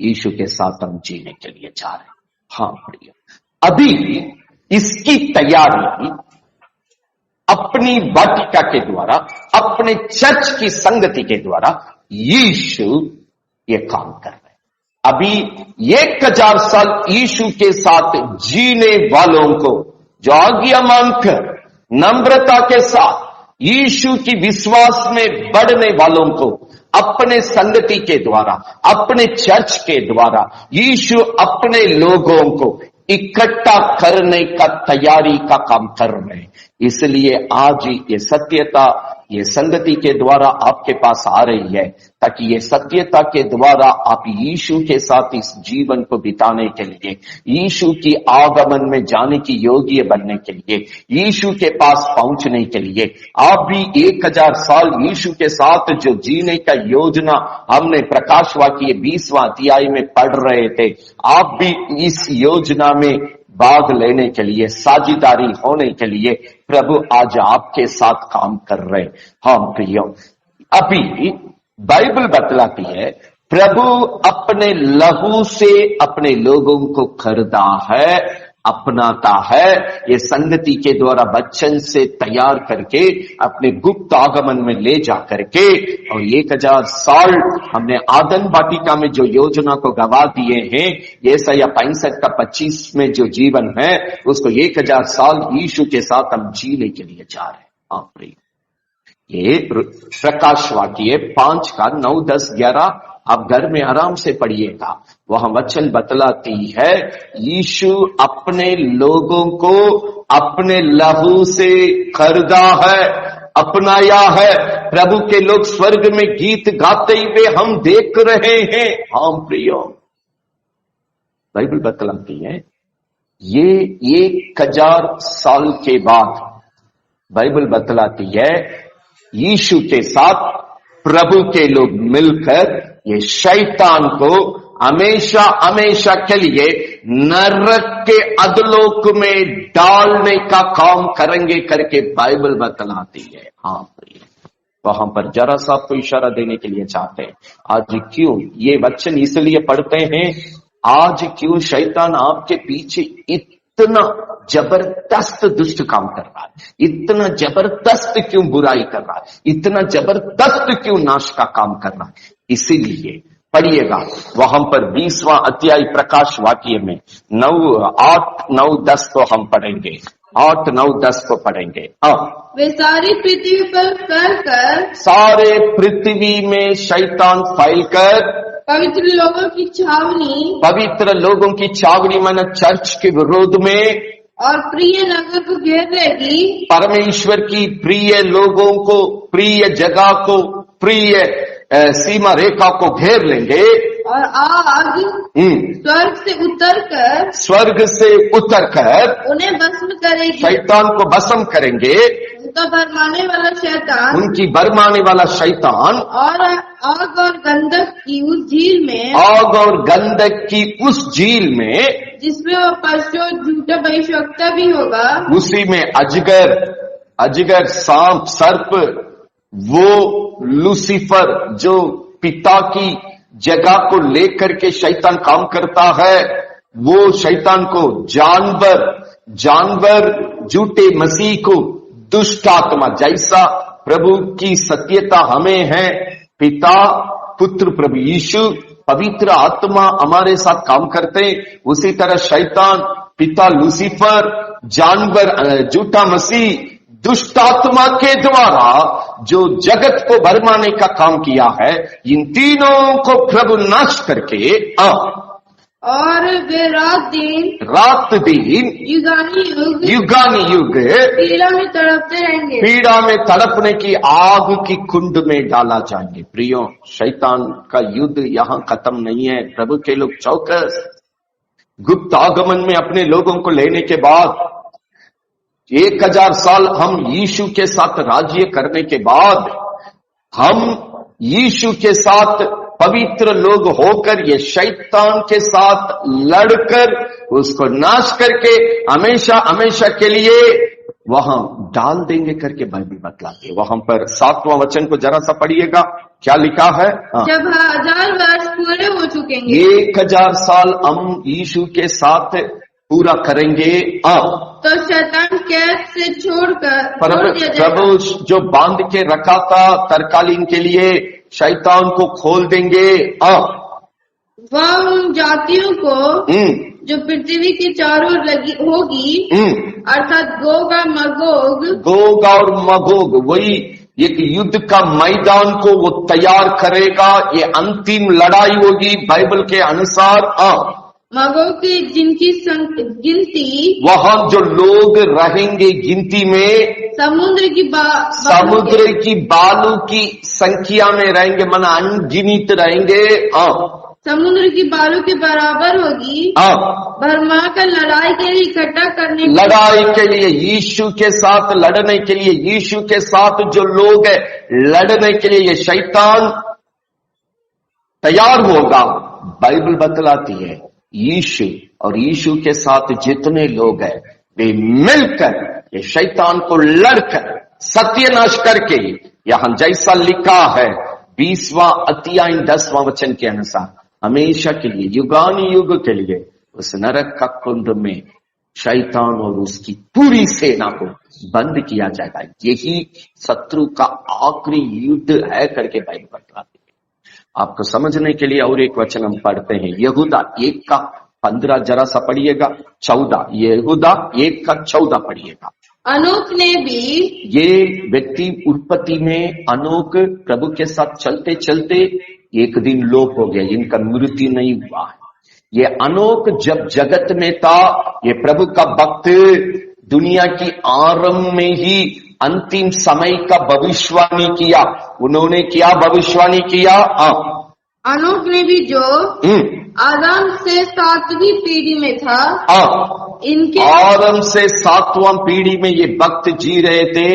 यीशु के साथ हम जीने के लिए जा रहे हैं। हाँ प्रिय, अभी इसकी तैयारी अपनी वाटिका के द्वारा, अपने चर्च की संगति के द्वारा यीशु ये काम कर रहे हैं। अभी 1000 साल यीशु के साथ जीने वालों को, जो आज्ञा मानकर नम्रता के साथ यीशु की विश्वास में बढ़ने वालों को अपने संगति के द्वारा, अपने चर्च के द्वारा यीशु अपने लोगों को इकट्ठा करने का तैयारी का काम कर रहे हैं। इसलिए आज ये सत्यता ये संगति के द्वारा आपके पास आ रही है, ताकि ये सत्यता के द्वारा आप यीशु के साथ इस जीवन को बिताने के लिए, यीशु की आगमन में जाने की योग्य बनने के लिए, यीशु के पास पहुंचने के लिए, आप भी 1000 साल यीशु के साथ जो जीने का योजना हमने प्रकाश वाक्य 20वां अध्याय में पढ़ रहे थे, आप भी इस योजना में भाग लेने के लिए, साझेदारी होने के लिए प्रभु आज आपके साथ काम कर रहे हैं। हाँ प्रियो, अभी बाइबल बतलाती है प्रभु अपने लहू से अपने लोगों को खरीदा है, अपनाता है, ये संगति के द्वारा वचन से तैयार करके अपने गुप्त आगमन में ले जा करके, और 1000 साल हमने आदन वाटिका में जो योजना को गवा दिए हैं, यशायाह 65 का 25 में जो जीवन है उसको 1000 साल यीशु के साथ हम जीने के लिए जा रहे हैं। हाँ प्रिय, ये प्रकाश वाक्य 5 का 9, 10, 11 आप घर में आराम से पढ़िएगा। वहां वचन बतलाती है यीशु अपने लोगों को अपने लहू से खरीदा है, अपनाया है। प्रभु के लोग स्वर्ग में गीत गाते हुए हम देख रहे हैं। हाँ प्रियो, बाइबल बतलाती है ये 1000 साल के बाद बाइबल बतलाती है यीशु के साथ प्रभु के लोग मिलकर ये शैतान को हमेशा हमेशा के लिए नरक के अधोलोक में डालने का काम करेंगे करके बाइबल बतलाती है। हाँ प्रिय, वहां पर जरा सा आपको इशारा देने के लिए चाहते हैं। आज क्यों ये वचन इसलिए पढ़ते हैं, आज क्यों शैतान आपके पीछे इतना जबरदस्त दुष्ट काम कर रहा है, इतना जबरदस्त क्यों बुराई कर रहा है, इतना जबरदस्त क्यों नाश का काम कर रहा है। इसीलिए पढ़िएगा वहां पर 20वां अध्याय प्रकाश वाक्य में 8, 9, 10 को हम पढ़ेंगे। 8, 9, 10 को पढ़ेंगे। वे सारी पृथ्वी पर फैलकर, सारे पृथ्वी में शैतान फैलकर पवित्र लोगों की छावनी, पवित्र लोगों की छावनी माना चर्च के विरोध में और प्रिय नगर को घेर लेगी। परमेश्वर की प्रिय लोगों को, प्रिय जगह को, प्रिय सीमा रेखा को घेर लेंगे। और आग स्वर्ग से उतरकर उन्हें भस्म करेगी, शैतान को भस्म करेंगे। उनका भरमाने वाला शैतान, उनकी भरमाने वाला शैतान और आग और गंधक की उस झील में, आग और गंधक की उस झील में जिसमें वो पशु झूठा भविष्यवक्ता भी होगा, उसी में अजगर, सांप, सर्प वो लूसीफर जो पिता की जगह को लेकर के शैतान काम करता है, वो शैतान को जानवर झूठे मसीह को दुष्ट आत्मा, जैसा प्रभु की सत्यता हमें है, पिता पुत्र प्रभु यीशु पवित्र आत्मा हमारे साथ काम करते, उसी तरह शैतान पिता लूसीफर जानवर झूठा मसीह दुष्ट आत्मा के द्वारा जो जगत को भरमाने का काम किया है, इन तीनों को प्रभु नाश करके और वे रात दिन युगानी युग पीड़ा में तड़पते रहेंगे, पीड़ा में तड़पने की आग की कुंड में डाला जाएंगे। प्रियो, शैतान का युद्ध यहाँ खत्म नहीं है। प्रभु के लोग चौकस, गुप्त आगमन में अपने लोगों को लेने के बाद 1000 साल हम यीशु के साथ राज्य करने के बाद हम यीशु के साथ पवित्र लोग होकर ये शैतान के साथ लड़कर उसको नाश करके हमेशा हमेशा के लिए वहां डाल देंगे करके बाइबल बतलाती है। वहां पर 7वां वचन को जरा सा पढ़िएगा, क्या लिखा है? जब 1000 वर्ष पूरे हो चुकेंगे, 1000 साल हम यीशु के साथ पूरा करेंगे, तो शैतान कैद से छोड़कर प्रभु जो बांध के रखा था तरकालीन के लिए, शैतान को खोल देंगे। वह उन जातियों को जो पृथ्वी की चारों ओर लगी होगी, अर्थात गोग और मगोग, वही एक युद्ध का मैदान को वो तैयार करेगा। ये अंतिम लड़ाई होगी बाइबल के अनुसार। मगों की जिनकी गिनती, वहां जो लोग रहेंगे गिनती में समुद्र की बालू की संख्या में रहेंगे, माना अनगिनित रहेंगे। समुद्र की बालू के बराबर होगी। भरमा कर लड़ाई के लिए इकट्ठा करने, लड़ाई के लिए यीशु के साथ लड़ने के लिए, यीशु के साथ जो लोग है लड़ने के लिए ये शैतान तैयार होगा। बाइबल बतलाती है यीशु और यीशु के साथ जितने लोग हैं वे मिलकर ये शैतान को लड़कर सत्यानाश करके, यहां जैसा लिखा है 20वां अध्याय 10वां वचन के अनुसार, हमेशा के लिए युगानी युग के लिए उस नरक का कुंड में शैतान और उसकी पूरी सेना को बंद किया जाएगा। यही शत्रु का आखिरी युद्ध है करके बाइबल बतलाती है। आपको समझने के लिए और एक वचन हम पढ़ते हैं, यहूदा 1:15 जरा सा पढ़िएगा, 14, यहूदा 1:14 पढ़िएगा। अनोक ने भी, ये व्यक्ति उत्पत्ति में अनोक प्रभु के साथ चलते चलते एक दिन लोप हो गया, इनका मृत्यु नहीं हुआ है। ये अनोक जब जगत में था, ये प्रभु का भक्त दुनिया की आरंभ में ही अंतिम समय का भविष्यवाणी किया। उन्होंने क्या भविष्यवाणी किया? अनोक ने भी जो आदम से 7वीं पीढ़ी में था, इनके आदम से 7वां पीढ़ी में ये भक्त जी रहे थे।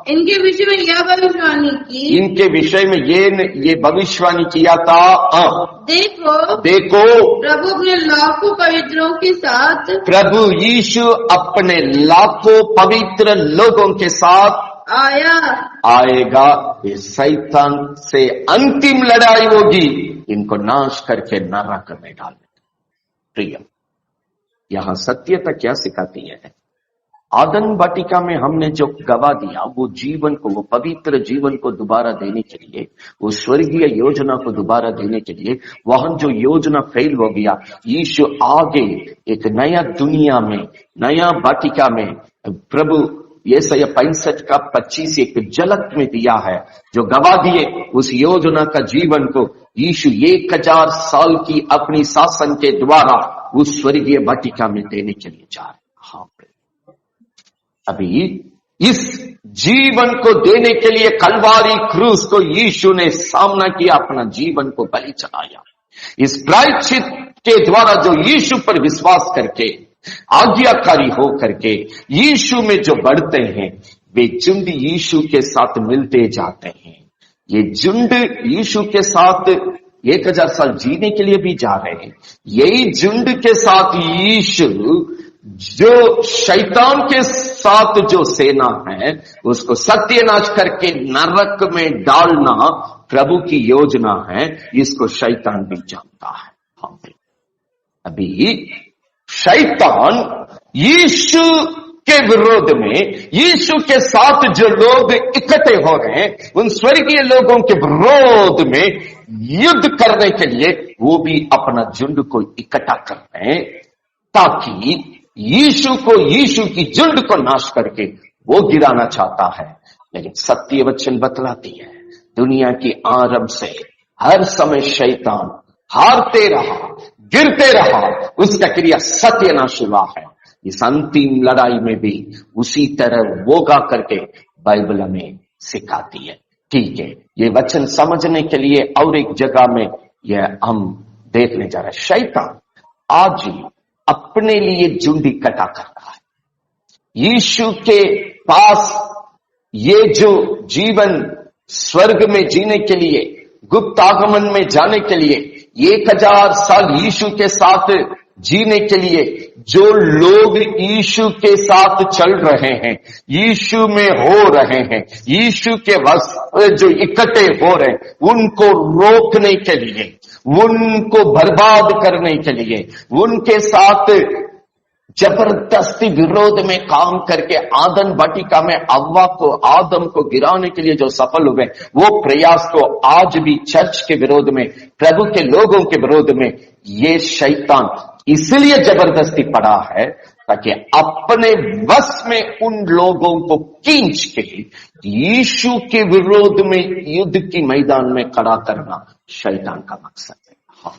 इनके विषय में यह भविष्यवाणी की, इनके विषय में ये भविष्यवाणी किया था। देखो प्रभु अपने लाखों पवित्रों के साथ, प्रभु यीशु अपने लाखों पवित्र लोगों के साथ आएगा। ये शैतान से अंतिम लड़ाई होगी, इनको नाश करके नरक में डालने। प्रिय, यहां सत्यता क्या सिखाती है? आदन वाटिका में हमने जो गवा दिया, वो जीवन को, वो पवित्र जीवन को दोबारा देने के लिए, वो स्वर्गीय योजना को दोबारा देने के लिए, वहां जो योजना फेल हो गया, यीशु आगे एक नया दुनिया में, नया वाटिका में प्रभु यशायाह 65:25 एक झलक में दिया है, जो गवा दिए उस योजना का जीवन को यीशु 1000 साल की अपनी शासन के द्वारा उस स्वर्गीय वाटिका में देने के लिए जा रहे। हाँ, अभी इस जीवन को देने के लिए कलवारी क्रूस को यीशु ने सामना किया, अपना जीवन को बलि चढ़ाया। इस प्रायश्चित के द्वारा जो यीशु पर विश्वास करके, आज्ञाकारी हो करके यीशु में जो बढ़ते हैं, वे झुंड यीशु के साथ मिलते जाते हैं। ये झुंड यीशु के साथ 1000 साल जीने के लिए भी जा रहे हैं। यही झुंड के साथ यीशु जो शैतान के साथ जो सेना है उसको सत्यानाश करके नरक में डालना प्रभु की योजना है, इसको शैतान भी जानता है। हाँ, अभी शैतान यीशु के विरोध में, यीशु के साथ जो लोग इकट्ठे हो रहे हैं उन स्वर्गीय लोगों के विरोध में युद्ध करने के लिए वो भी अपना झुंड को इकट्ठा कर रहे हैं, ताकि यीशु की झुंड को नाश करके वो गिराना चाहता है। लेकिन सत्य वचन बतलाती है, दुनिया की आरंभ से हर समय शैतान हारते रहा, गिरते रहा, उसका क्रिया सत्यानाश हुआ है। इस अंतिम लड़ाई में भी उसी तरह वोगा करके बाइबल हमें सिखाती है। ठीक है, ये वचन समझने के लिए और एक जगह में यह हम देखने जा रहे हैं। शैतान आज ही अपने लिए झुंड इकट्ठा कर रहा है। यीशु के पास ये जो जीवन स्वर्ग में जीने के लिए, गुप्त आगमन में जाने के लिए, 1000 साल यीशु के साथ जीने के लिए जो लोग यीशु के साथ चल रहे हैं, यीशु में हो रहे हैं, यीशु के वश जो इकट्ठे हो रहे हैं, उनको रोकने के लिए, उनको बर्बाद करने के लिए, उनके साथ जबरदस्ती विरोध में काम करके आदम वाटिका में आदम को गिराने के लिए जो सफल हुए, वो प्रयास को आज भी चर्च के विरोध में, प्रभु के लोगों के विरोध में ये शैतान इसलिए जबरदस्ती पड़ा है ताकि अपने वश में उन लोगों को खींच के यीशु के विरोध में युद्ध की मैदान में खड़ा करना शैतान का मकसद है। हाँ,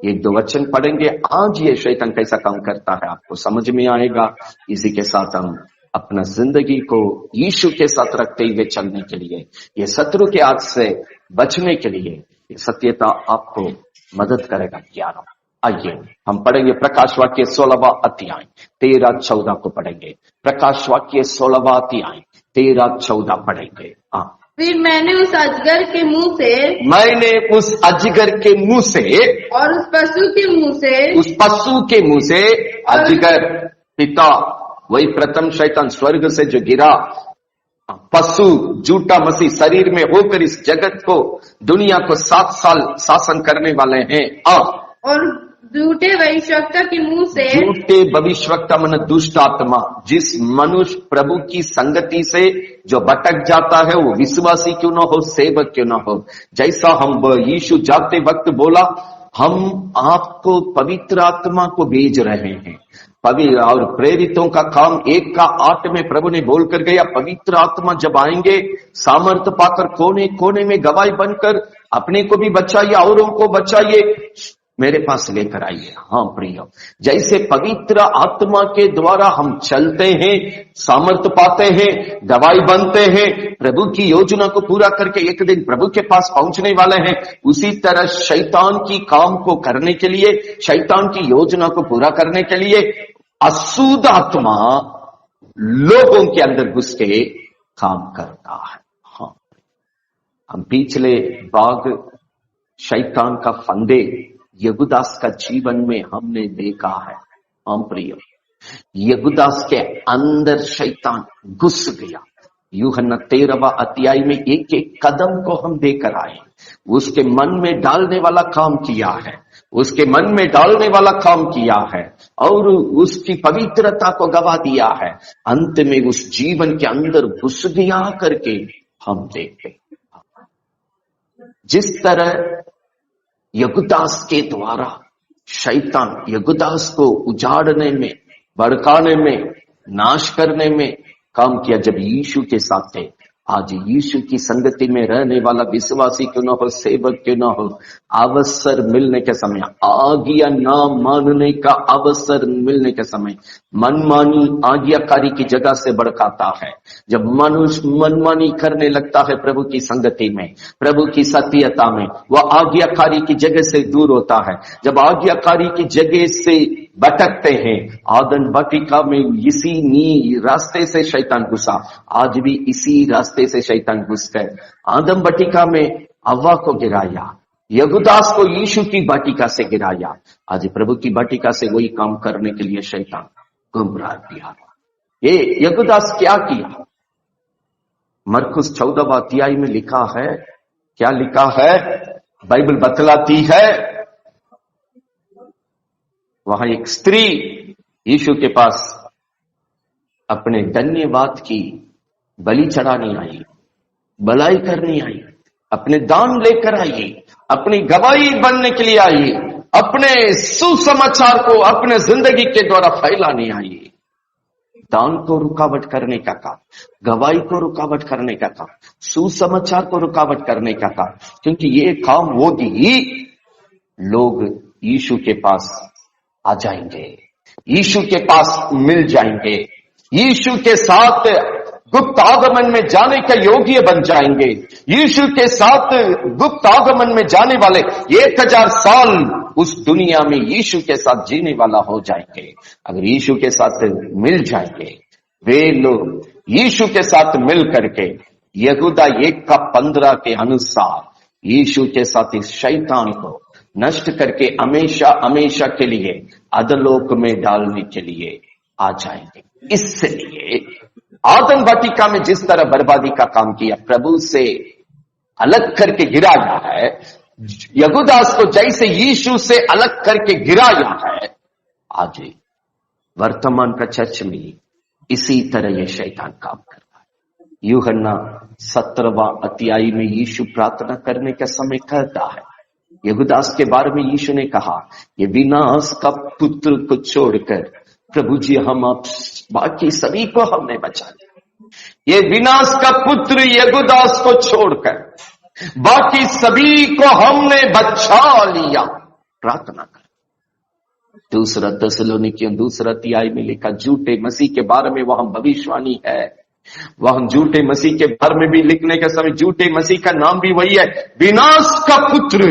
एक दो वचन पढ़ेंगे आज, ये शैतान कैसा काम करता है आपको समझ में आएगा। इसी के साथ हम अपना जिंदगी को यीशु के साथ रखते हुए चलने के लिए, ये शत्रु के हाथ से बचने के लिए ये सत्यता आपको मदद करेगा। 11 आइए हम पढ़ेंगे प्रकाश वाक्य 16वां अध्याय 13-14 को पढ़ेंगे। प्रकाश वाक्य 16वां अध्याय 13-14 पढ़ेंगे। हाँ, फिर मैंने उस अजगर के मुंह से और उस पशु के मुंह से अजगर पिता, वही प्रथम शैतान स्वर्ग से जो गिरा, पशु झूठा मसीह शरीर में होकर इस जगत को, दुनिया को 7 साल शासन करने वाले हैं। और झूठे भविष्यवक्ता के मुंह से, झूठे भविष्यवक्ता मन दुष्ट आत्मा, जिस मनुष्य प्रभु की संगति से जो भटक जाता है वो विश्वासी क्यों ना हो, सेवक क्यों ना हो। जैसा हम यीशु जाते वक्त बोला, हम आपको पवित्र आत्मा को भेज रहे हैं। पवित्र और प्रेरितों का काम 1:8 में प्रभु ने बोलकर गया, पवित्र आत्मा जब आएंगे सामर्थ पाकर कोने कोने में गवाही बनकर अपने को भी बचाइए, औरों को बचाइए, मेरे पास लेकर आइए। हाँ प्रियो, जैसे पवित्र आत्मा के द्वारा हम चलते हैं, सामर्थ पाते हैं, गवाही बनते हैं, प्रभु की योजना को पूरा करके एक दिन प्रभु के पास पहुंचने वाले हैं, उसी तरह शैतान की काम को करने के लिए, शैतान की योजना को पूरा करने के लिए अशुद्ध आत्मा लोगों के अंदर घुस के काम करता है। हाँ, हम पिछले भाग शैतान का फंदे यहूदास का जीवन में हमने देखा है। हम प्रिय, यहूदास के अंदर शैतान घुस गया। यूहन्ना 13वां अध्याय में एक एक कदम को हम देकर आए, उसके मन में डालने वाला काम किया है, उसके मन में डालने वाला काम किया है और उसकी पवित्रता को गवा दिया है। अंत में उस जीवन के अंदर घुस गया करके हम देखते, जिस तरह यहूदास के द्वारा शैतान यहूदास को उजाड़ने में, भड़काने में, नाश करने में काम किया। जब यीशु के साथ थे, आज यीशु की संगति में रहने वाला विश्वासी क्यों ना हो, सेवक क्यों ना हो, अवसर मिलने के समय, आज्ञा ना मानने का अवसर मिलने के समय मनमानी आज्ञाकारी की जगह से भड़काता है। जब मनुष्य मनमानी करने लगता है प्रभु की संगति में, प्रभु की सत्यता में, वह आज्ञाकारी की जगह से दूर होता है। जब आज्ञाकारी की जगह से भटकते हैं, आदम वाटिका में इसी रास्ते से शैतान घुसा, आज भी इसी रास्ते से शैतान घुस गए। आदम वाटिका में हव्वा को गिराया, यहूदास को यीशु की वाटिका से गिराया। आज प्रभु की वाटिका से वही काम करने के लिए शैतान गुमराह किया। ये यहूदास क्या किया? मरकुस 14वां अध्याय में लिखा है, क्या लिखा है? बाइबल बतलाती है, वहां एक स्त्री यीशु के पास अपने धन्यवाद की बलि चढ़ाने आई, भलाई करने आई, अपने दान लेकर आई, अपनी गवाही बनने के लिए आई, अपने सुसमाचार को अपने जिंदगी के द्वारा फैलाने आई। दान को रुकावट करने का काम, गवाही को रुकावट करने का काम, सुसमाचार को रुकावट करने का काम, क्योंकि ये काम होगी, लोग यीशु के पास आ जाएंगे, यीशु के पास मिल जाएंगे, यीशु के साथ गुप्त आगमन में जाने का योग्य बन जाएंगे। यीशु के साथ गुप्त आगमन में जाने वाले 1000 साल उस दुनिया में यीशु के साथ जीने वाला हो जाएंगे। अगर यीशु के साथ मिल जाएंगे, वे लोग यीशु के साथ मिल करके यहूदा 1:15 के अनुसार यीशु के साथ इस शैतान को नष्ट करके हमेशा हमेशा के लिए अधोलोक में डालने के लिए आ जाएंगे। इसलिए आदम वाटिका में जिस तरह बर्बादी का काम किया, प्रभु से अलग करके गिराया है, यहूदास को जैसे यीशु से अलग करके गिराया है, आज वर्तमान का चर्च में इसी तरह यह शैतान काम कर रहा है। यूहन्ना 17वां अध्याय में यीशु प्रार्थना करने का समय कहता है, यहूदास के बारे में यीशु ने कहा, ये विनाश का पुत्र को छोड़कर प्रभु जी हम आप बाकी सभी को हमने बचा लिया। ये विनाश का पुत्र यहूदास को छोड़कर बाकी सभी को हमने बचा लिया। प्रार्थना कर। दूसरा थिस्सलुनीकियों 2 अध्याय में लिखा, झूठे मसीह के बारे में वहां भविष्यवाणी है। वहां झूठे मसीह के बारे में भी लिखने के समय झूठे मसीह का नाम भी वही है, विनाश का पुत्र।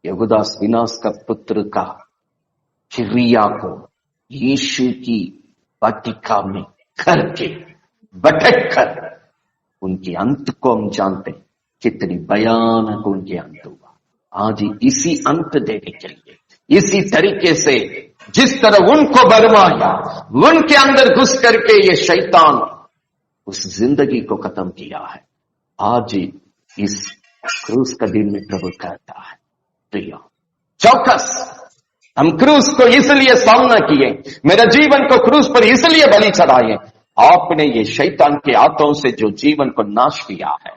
यहूदास विनाश का पुत्र का क्रिया को यीशु की वाटिका में करके भटक कर उनके अंत को हम जानते हैं, कितनी भयानक उनके अंत हुआ। आज इसी अंत देने के लिए, इसी तरीके से जिस तरह उनको बरमाया, उनके अंदर घुस करके ये शैतान उस जिंदगी को खत्म किया है। आज इस क्रूस का दिन में प्रभु कहता है, प्रिय चौकस, हम क्रूस को इसलिए सामना किए, मेरा जीवन को क्रूस पर इसलिए बलि चढ़ाए। आपने ये शैतान के हाथों से जो जीवन को नाश किया है,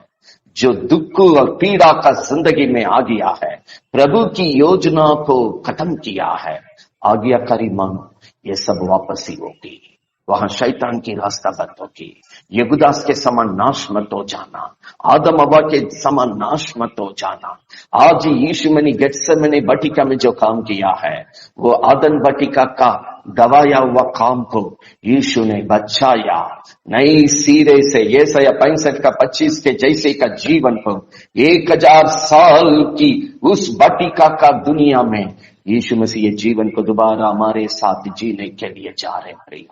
जो दुख और पीड़ा का जिंदगी में आ गया है, प्रभु की योजना को खत्म किया है, आज्ञाकारी मानो ये सब वापस ही होगी। वहां शैतान की रास्ता बंद होगी। यहूदास के समान नाश मत हो जाना, आदम हव्वा के समान नाश मत हो जाना। आज यीशु मनी गेत्सेमनी वाटिका में जो काम किया है, वो आदम वाटिका का गवाया हुआ काम को यीशु ने बचाया। नई सिरे से यशायाह 65 का 25 के जैसे का जीवन को 1000 साल की उस वाटिका का दुनिया में यीशु मसीह ये जीवन को दोबारा हमारे साथ जीने के लिए जा रहे हैं।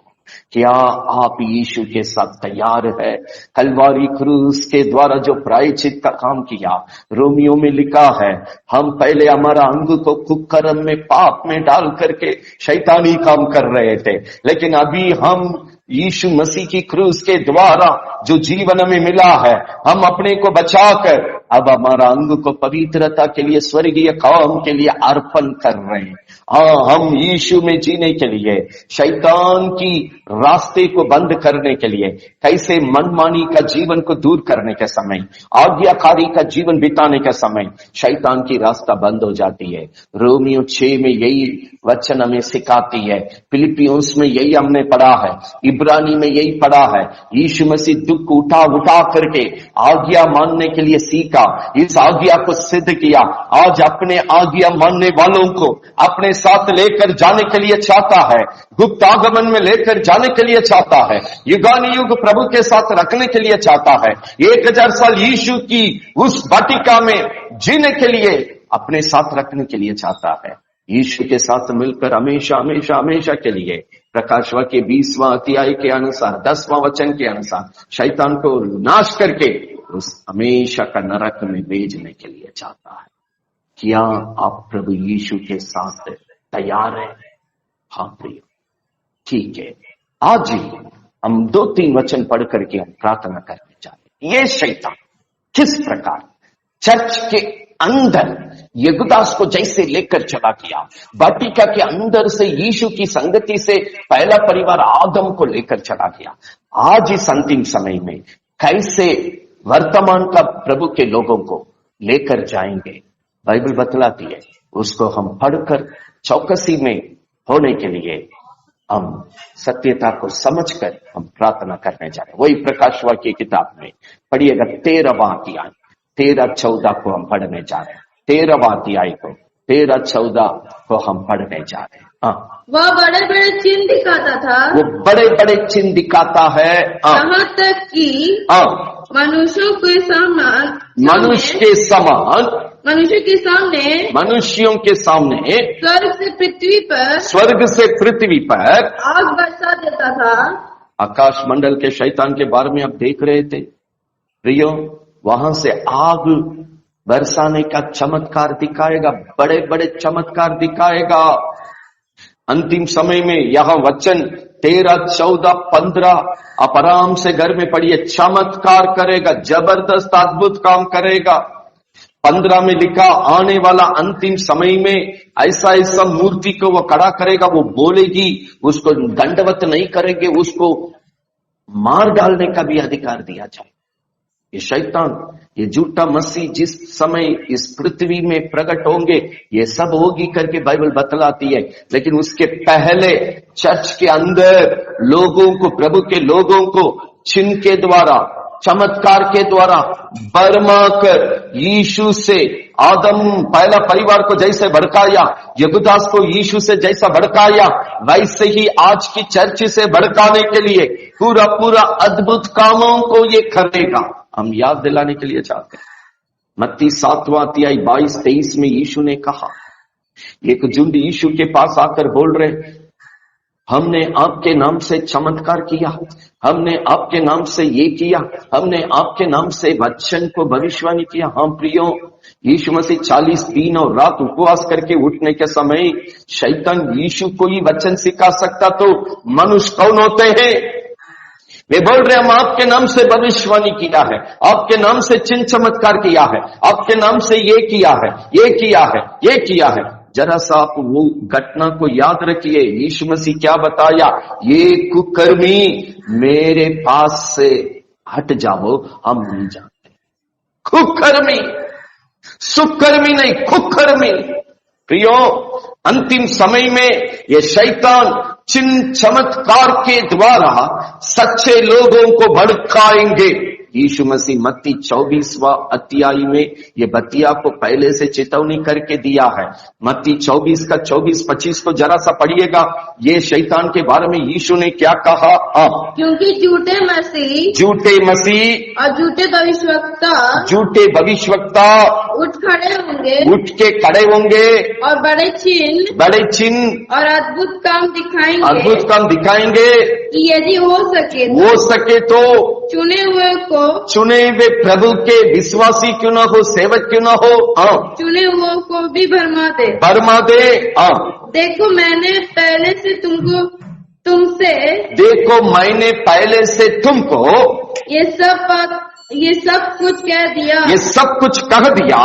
क्या आप यीशु के साथ तैयार है? कलवारी क्रूस के द्वारा जो प्रायश्चित का काम किया, रोमियो में लिखा है, हम पहले हमारा अंग को कुकर्म में पाप में डाल करके शैतानी काम कर रहे थे, लेकिन अभी हम यीशु मसीह की क्रूस के द्वारा जो जीवन हमें मिला है, हम अपने को बचाकर अब हमारा अंग को पवित्रता के लिए, स्वर्गीय काम के लिए अर्पण कर रहे हैं। हम यीशु में जीने के लिए, शैतान की रास्ते को बंद करने के लिए, कैसे मनमानी का जीवन को दूर करने के समय, आज्ञाकारी का जीवन बिताने का समय शैतान की रास्ता बंद हो जाती है। रोमियो 6 में यही वचन हमें सिखाती है, फिलिपियोंस में यही हमने पढ़ा है, इब्रानी में यही पढ़ा है। यीशु मसीह दुख उठा करके आज्ञा मानने के लिए सीखा, इस आज्ञा को सिद्ध किया। आज अपने आज्ञा मानने वालों को अपने साथ लेकर जाने के लिए चाहता है, गुप्त आगमन में लेकर जाने के लिए चाहता है, युगानुयुग प्रभु के साथ रखने के लिए चाहता है। 1000 साल यीशु की उस वाटिका में जीने के लिए अपने साथ रखने के लिए चाहता है। यीशु के साथ मिलकर हमेशा हमेशा हमेशा के लिए प्रकाश वाक्य 20वां अध्याय के अनुसार 10वां वचन के अनुसार शैतान को नाश करके उस हमेशा का नरक में भेजने के लिए चाहता है। क्या आप प्रभु यीशु के साथ तैयार हैं? हाँ प्रिय, ठीक है, आज ही हम 2-3 वचन पढ़ करके हम प्रार्थना करने चाहते। ये शैतान किस प्रकार चर्च के अंदर यहूदास को जैसे लेकर चला गया, वाटिका के अंदर से यीशु की संगति से पहला परिवार आदम को लेकर चला गया, आज इस अंतिम समय में कैसे वर्तमान का प्रभु के लोगों को लेकर जाएंगे, बाइबल बतलाती है। उसको हम पढ़कर चौकसी में होने के लिए हम सत्यता को समझकर हम प्रार्थना करने जा रहे हैं। वही प्रकाश वाक्य की किताब में पढ़िएगा 13वां अध्याय 13-14 को हम पढ़ने जा रहे हैं। 13वां अध्याय को 13-14 को हम पढ़ने जा रहे हैं। हाँ, वह बड़े बड़े चिन्ह दिखाता था, वो बड़े बड़े चिन्ह दिखाता है, यहाँ तक कि मनुष्यों के समान मनुष्य के समान मनुष्यों के सामने स्वर्ग से पृथ्वी पर आग बरसा देता था। आकाश मंडल के शैतान के बारे में आप देख रहे थे प्रियो, वहां से आग बरसाने का चमत्कार दिखाएगा, बड़े बड़े चमत्कार दिखाएगा। अंतिम समय में यहां वचन 13, 14, 15 आप आराम से घर में पढ़िए, चमत्कार करेगा, जबरदस्त अद्भुत काम करेगा। 15 में लिखा आने वाला अंतिम समय में ऐसा ऐसा मूर्ति को वो खड़ा करेगा, वो बोलेगी, उसको दंडवत नहीं करेंगे, उसको मार डालने का भी अधिकार दिया जाए। ये शैतान, ये झूठा मसीह जिस समय इस पृथ्वी में प्रकट होंगे, ये सब होगी करके बाइबल बतलाती है। लेकिन उसके पहले चर्च के अंदर लोगों को, प्रभु के लोगों को चिन्ह के द्वारा, चमत्कार के द्वारा बरमा कर यीशु से आदम पहला परिवार को जैसे भड़काया, यहूदास को यीशु से जैसा भड़काया, वैसे ही आज की चर्च से भड़काने के लिए पूरा पूरा अद्भुत कामों को ये करेगा। हम याद दिलाने के लिए चाहते हैं, मत्ती 7वां अध्याय 22-23 में यीशु ने कहा, एक झुंड यीशु के पास आकर बोल रहे, हमने आपके नाम से चमत्कार किया, हमने आपके नाम से ये किया, हमने आपके नाम से वचन को भविष्यवाणी किया। हाँ प्रियो, यीशु मसीह 40 दिन और रात उपवास करके उठने के समय शैतान यीशु को ही वचन सिखा सकता, तो मनुष्य कौन होते हैं? वे बोल रहे हम आपके नाम से भविष्यवाणी किया है, आपके नाम से चिन्ह चमत्कार किया है, आपके नाम से ये किया है, ये किया है, ये किया है। जरा सा आप वो घटना को याद रखिए, यीशु मसीह क्या बताया, ये कुकर्मी मेरे पास से हट जाओ, हम नहीं जानते। कुकर्मी, सुकर्मी नहीं, कुकर्मी। प्रियो, अंतिम समय में ये शैतान चिन्ह चमत्कार के द्वारा सच्चे लोगों को भड़काएंगे। यीशु मसीह मत्ती 24वां अध्याय में ये बतिया को पहले से चेतावनी करके दिया है। मत्ती 24 का 24-25 को जरा सा पढ़िएगा, ये शैतान के बारे में यीशु ने क्या कहा। क्योंकि झूठे मसीह और झूठे भविष्यवक्ता उठ के खड़े होंगे और बड़े चिन्ह और अद्भुत काम दिखाएंगे कि यदि हो सके तो चुने हुए प्रभु के विश्वासी क्यों ना हो, सेवक क्यों ना हो, चुने हुए को भी भरमा दे। देखो मैंने पहले से तुमको ये सब कुछ कह दिया,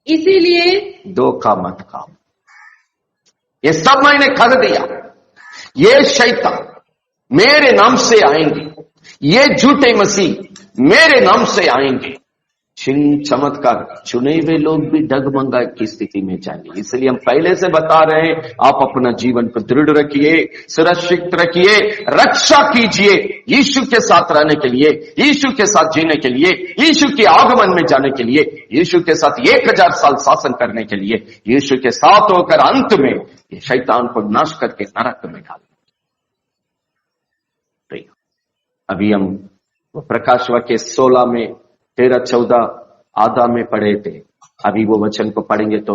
इसीलिए धोखा मत खाओ। ये सब मैंने कह दिया। ये शैतान मेरे नाम से आएंगे, ये झूठे मसीह मेरे नाम से आएंगे। चिन्ह चमत्कार, चुने हुए लोग भी डगमगा की स्थिति में जाएंगे। इसलिए हम पहले से बता रहे हैं, आप अपना जीवन को दृढ़ रखिए, सुरक्षित रखिए, रक्षा कीजिए यीशु के साथ रहने के लिए, यीशु के साथ जीने के लिए, यीशु के आगमन में जाने के लिए, यीशु के साथ 1000 साल शासन करने के लिए, यीशु के साथ होकर अंत में ये शैतान को नाश करके नरक में डालें। अभी हम प्रकाश वाक्य 16 में 13-14 आधा में पढ़े थे, अभी वो वचन को पढ़ेंगे तो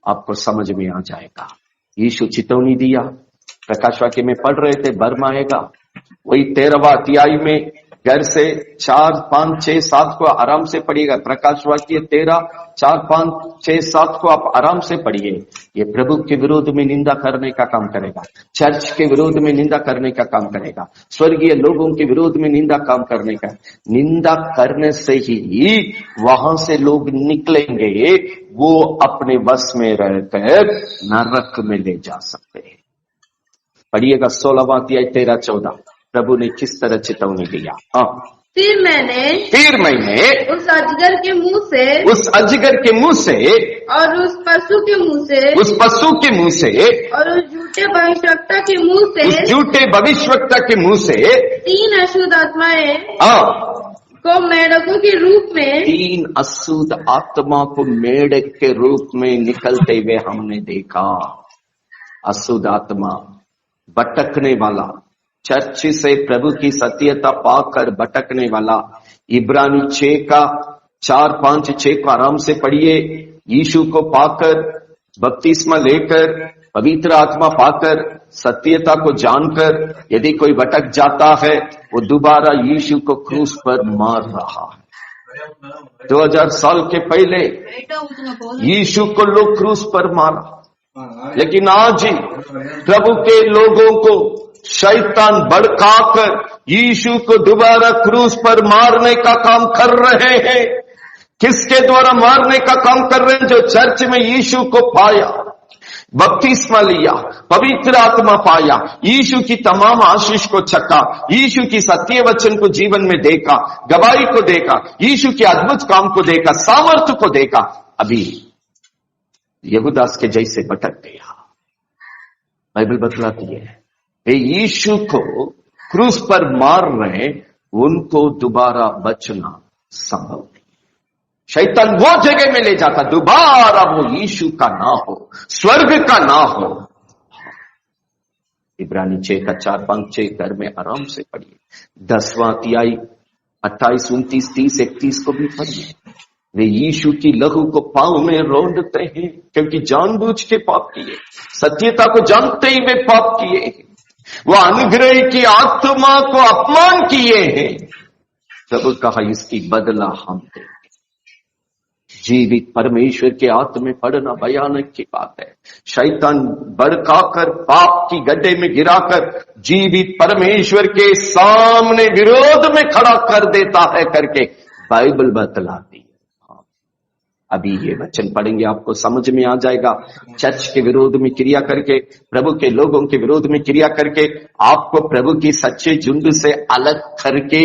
आपको समझ में आ जाएगा। यीशु चेतावनी दिया, प्रकाश वाक्य में पढ़ रहे थे, बरमाएगा। वही 13वां अध्याय में घर से 4, 5, 6, 7 को आराम से पढ़िएगा। प्रकाश वाक्य 13, 4, 5, 6, 7 को आप आराम से पढ़िए। ये प्रभु के विरोध में निंदा करने का काम करेगा, चर्च के विरोध में निंदा करने का काम करेगा, स्वर्गीय लोगों के विरोध में निंदा काम करने का। निंदा करने से ही वहां से लोग निकलेंगे, वो अपने वश में रहकर नरक में ले जा सकते हैं। पढ़िएगा 16वां अध्याय 13-14 प्रभु ने किस तरह चेतावनी दिया। हाँ, फिर मैंने उस अजगर के मुंह से और उस पशु के मुंह से और उस झूठे भविष्यवक्ता के मुंह से 3 अशुद्ध आत्माएं को मेढकों के रूप में 3 अशुद्ध आत्मा को मेढक के रूप में निकलते हुए हमने देखा। अशुद्ध आत्मा, भटकने वाला, चर्च से प्रभु की सत्यता पाकर भटकने वाला। इब्रानी 6 का 4, 5, 6 को आराम से पढ़िए। यीशु को पाकर, बपतिस्मा लेकर, पवित्र आत्मा पाकर, सत्यता को जानकर यदि कोई भटक जाता है, वो दोबारा यीशु को क्रूस पर मार रहा है। 2000 साल के पहले यीशु को लोग क्रूस पर मारा, लेकिन आज ही प्रभु के लोगों को शैतान भड़काकर यीशु को दोबारा क्रूस पर मारने का काम कर रहे हैं। किसके द्वारा मारने का काम कर रहे हैं? जो चर्च में यीशु को पाया, बपतिस्मा लिया, पवित्र आत्मा पाया, यीशु की तमाम आशीष को चखा, यीशु की सत्य वचन को जीवन में देखा, गवाही को देखा, यीशु के अद्भुत काम को देखा, सामर्थ्य को देखा, अभी यहूदास के जैसे भटक गया। बाइबल बतलाती है यीशु को क्रूस पर मार रहे, उनको दोबारा बचना संभव नहीं। शैतान वो जगह में ले जाता, दोबारा वो यीशु का ना हो, स्वर्ग का ना हो। इब्रानी 6 का 4, 5, 6 घर में आराम से पढ़िए। 10वां अध्याय 28, 29, 30, 31 को भी पढ़िए। वे यीशु की लहू को पांव में रोंदते हैं, क्योंकि जानबूझ के पाप किए, सत्यता को जानते ही वे पाप किए, वो अनुग्रह की आत्मा को अपमान किए हैं। प्रभु कहा इसकी बदला हम देंगे। जीवित परमेश्वर के हाथ में पड़ना भयानक की बात है। शैतान भड़काकर पाप की गड्ढे में गिराकर जीवित परमेश्वर के सामने विरोध में खड़ा कर देता है करके बाइबल बतलाती है। अभी ये वचन पढ़ेंगे, आपको समझ में आ जाएगा। चर्च के विरोध में क्रिया करके, प्रभु के लोगों के विरोध में क्रिया करके, आपको प्रभु की सच्चे झुंड से अलग करके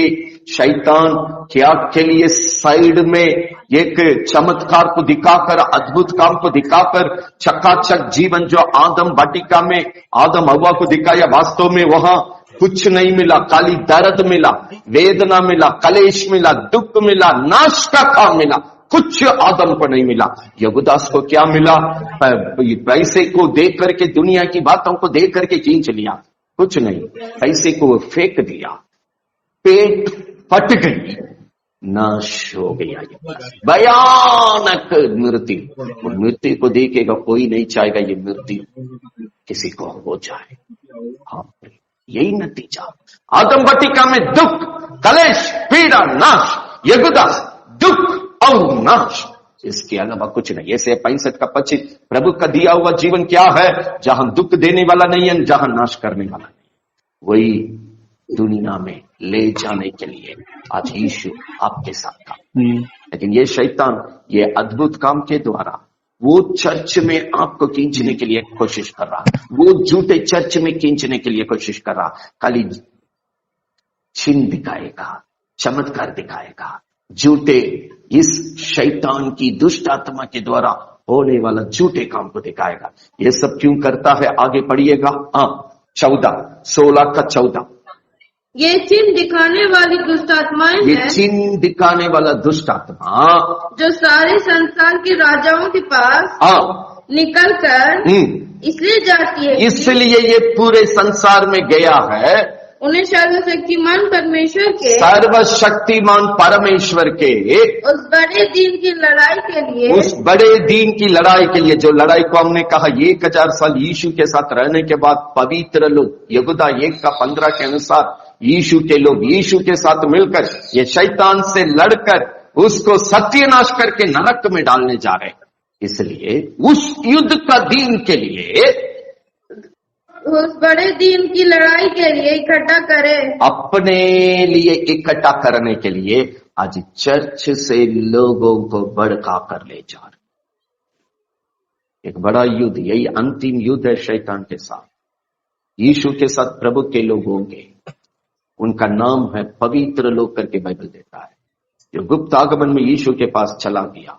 शैतान क्या के लिए साइड में एक चमत्कार को दिखाकर, अद्भुत काम को दिखाकर, चकाचक जीवन जो आदम वाटिका में आदम हव्वा को दिखाया, वास्तव में वहां कुछ नहीं मिला, खाली दर्द मिला, वेदना मिला, कलेश मिला, दुख मिला, नाश का काम मिला, कुछ आदम को नहीं मिला। यहूदास को क्या मिला? पैसे को देख करके, दुनिया की बातों को देख करके खींच लिया, कुछ नहीं, पैसे को फेंक दिया, पेट फट गई, नाश हो गया। भयानक मृत्यु को देखेगा कोई नहीं चाहेगा ये मृत्यु किसी को हो जाए। हाँ, यही नतीजा। आदम वाटिका में दुख, कलेश, पीड़ा, नाश। यहूदास दुख और नाश, इसके अलावा कुछ नहीं। ऐसे 65 का 25 प्रभु का दिया हुआ जीवन क्या है? जहां दुख देने वाला नहीं है, जहां नाश करने वाला नहीं। वही दुनिया में ले जाने के लिए आज यीशु आपके साथ था। लेकिन ये शैतान ये अद्भुत काम के द्वारा वो चर्च में आपको खींचने के लिए कोशिश कर रहा, वो झूठे चर्च में खींचने के लिए कोशिश कर रहा। खाली चिन्ह दिखाएगा, चमत्कार दिखाएगा, झूठे इस शैतान की दुष्ट आत्मा के द्वारा होने वाला झूठे काम को दिखाएगा। ये सब क्यों करता है? आगे पढ़िएगा। 16 का 14। ये चिन्ह दिखाने वाली दुष्ट आत्माएं हैं, ये चिन्ह दिखाने वाला दुष्ट आत्मा जो सारे संसार के राजाओं के पास निकल कर इसलिए जाती है, इसलिए ये पूरे संसार में गया है उन्हें सर्वशक्तिमान परमेश्वर के उस बड़े दिन की लड़ाई के लिए, जो लड़ाई को हमने कहा 1000 साल यीशु के साथ रहने के बाद पवित्र लोग, यहूदा 1:15 के अनुसार यीशु के लोग यीशु के साथ मिलकर ये शैतान से लड़कर उसको सत्यानाश करके नरक में डालने जा रहे हैं। इसलिए उस युद्ध का दिन के लिए, उस बड़े दिन की लड़ाई के लिए इकट्ठा करें, अपने लिए इकट्ठा करने के लिए आज चर्च से लोगों को भड़का कर ले जा रहे। एक बड़ा युद्ध, यही अंतिम युद्ध है शैतान के साथ। यीशु के साथ प्रभु के लोग होंगे, उनका नाम है पवित्र लोग करके बाइबल देता है, जो गुप्त आगमन में यीशु के पास चला गया,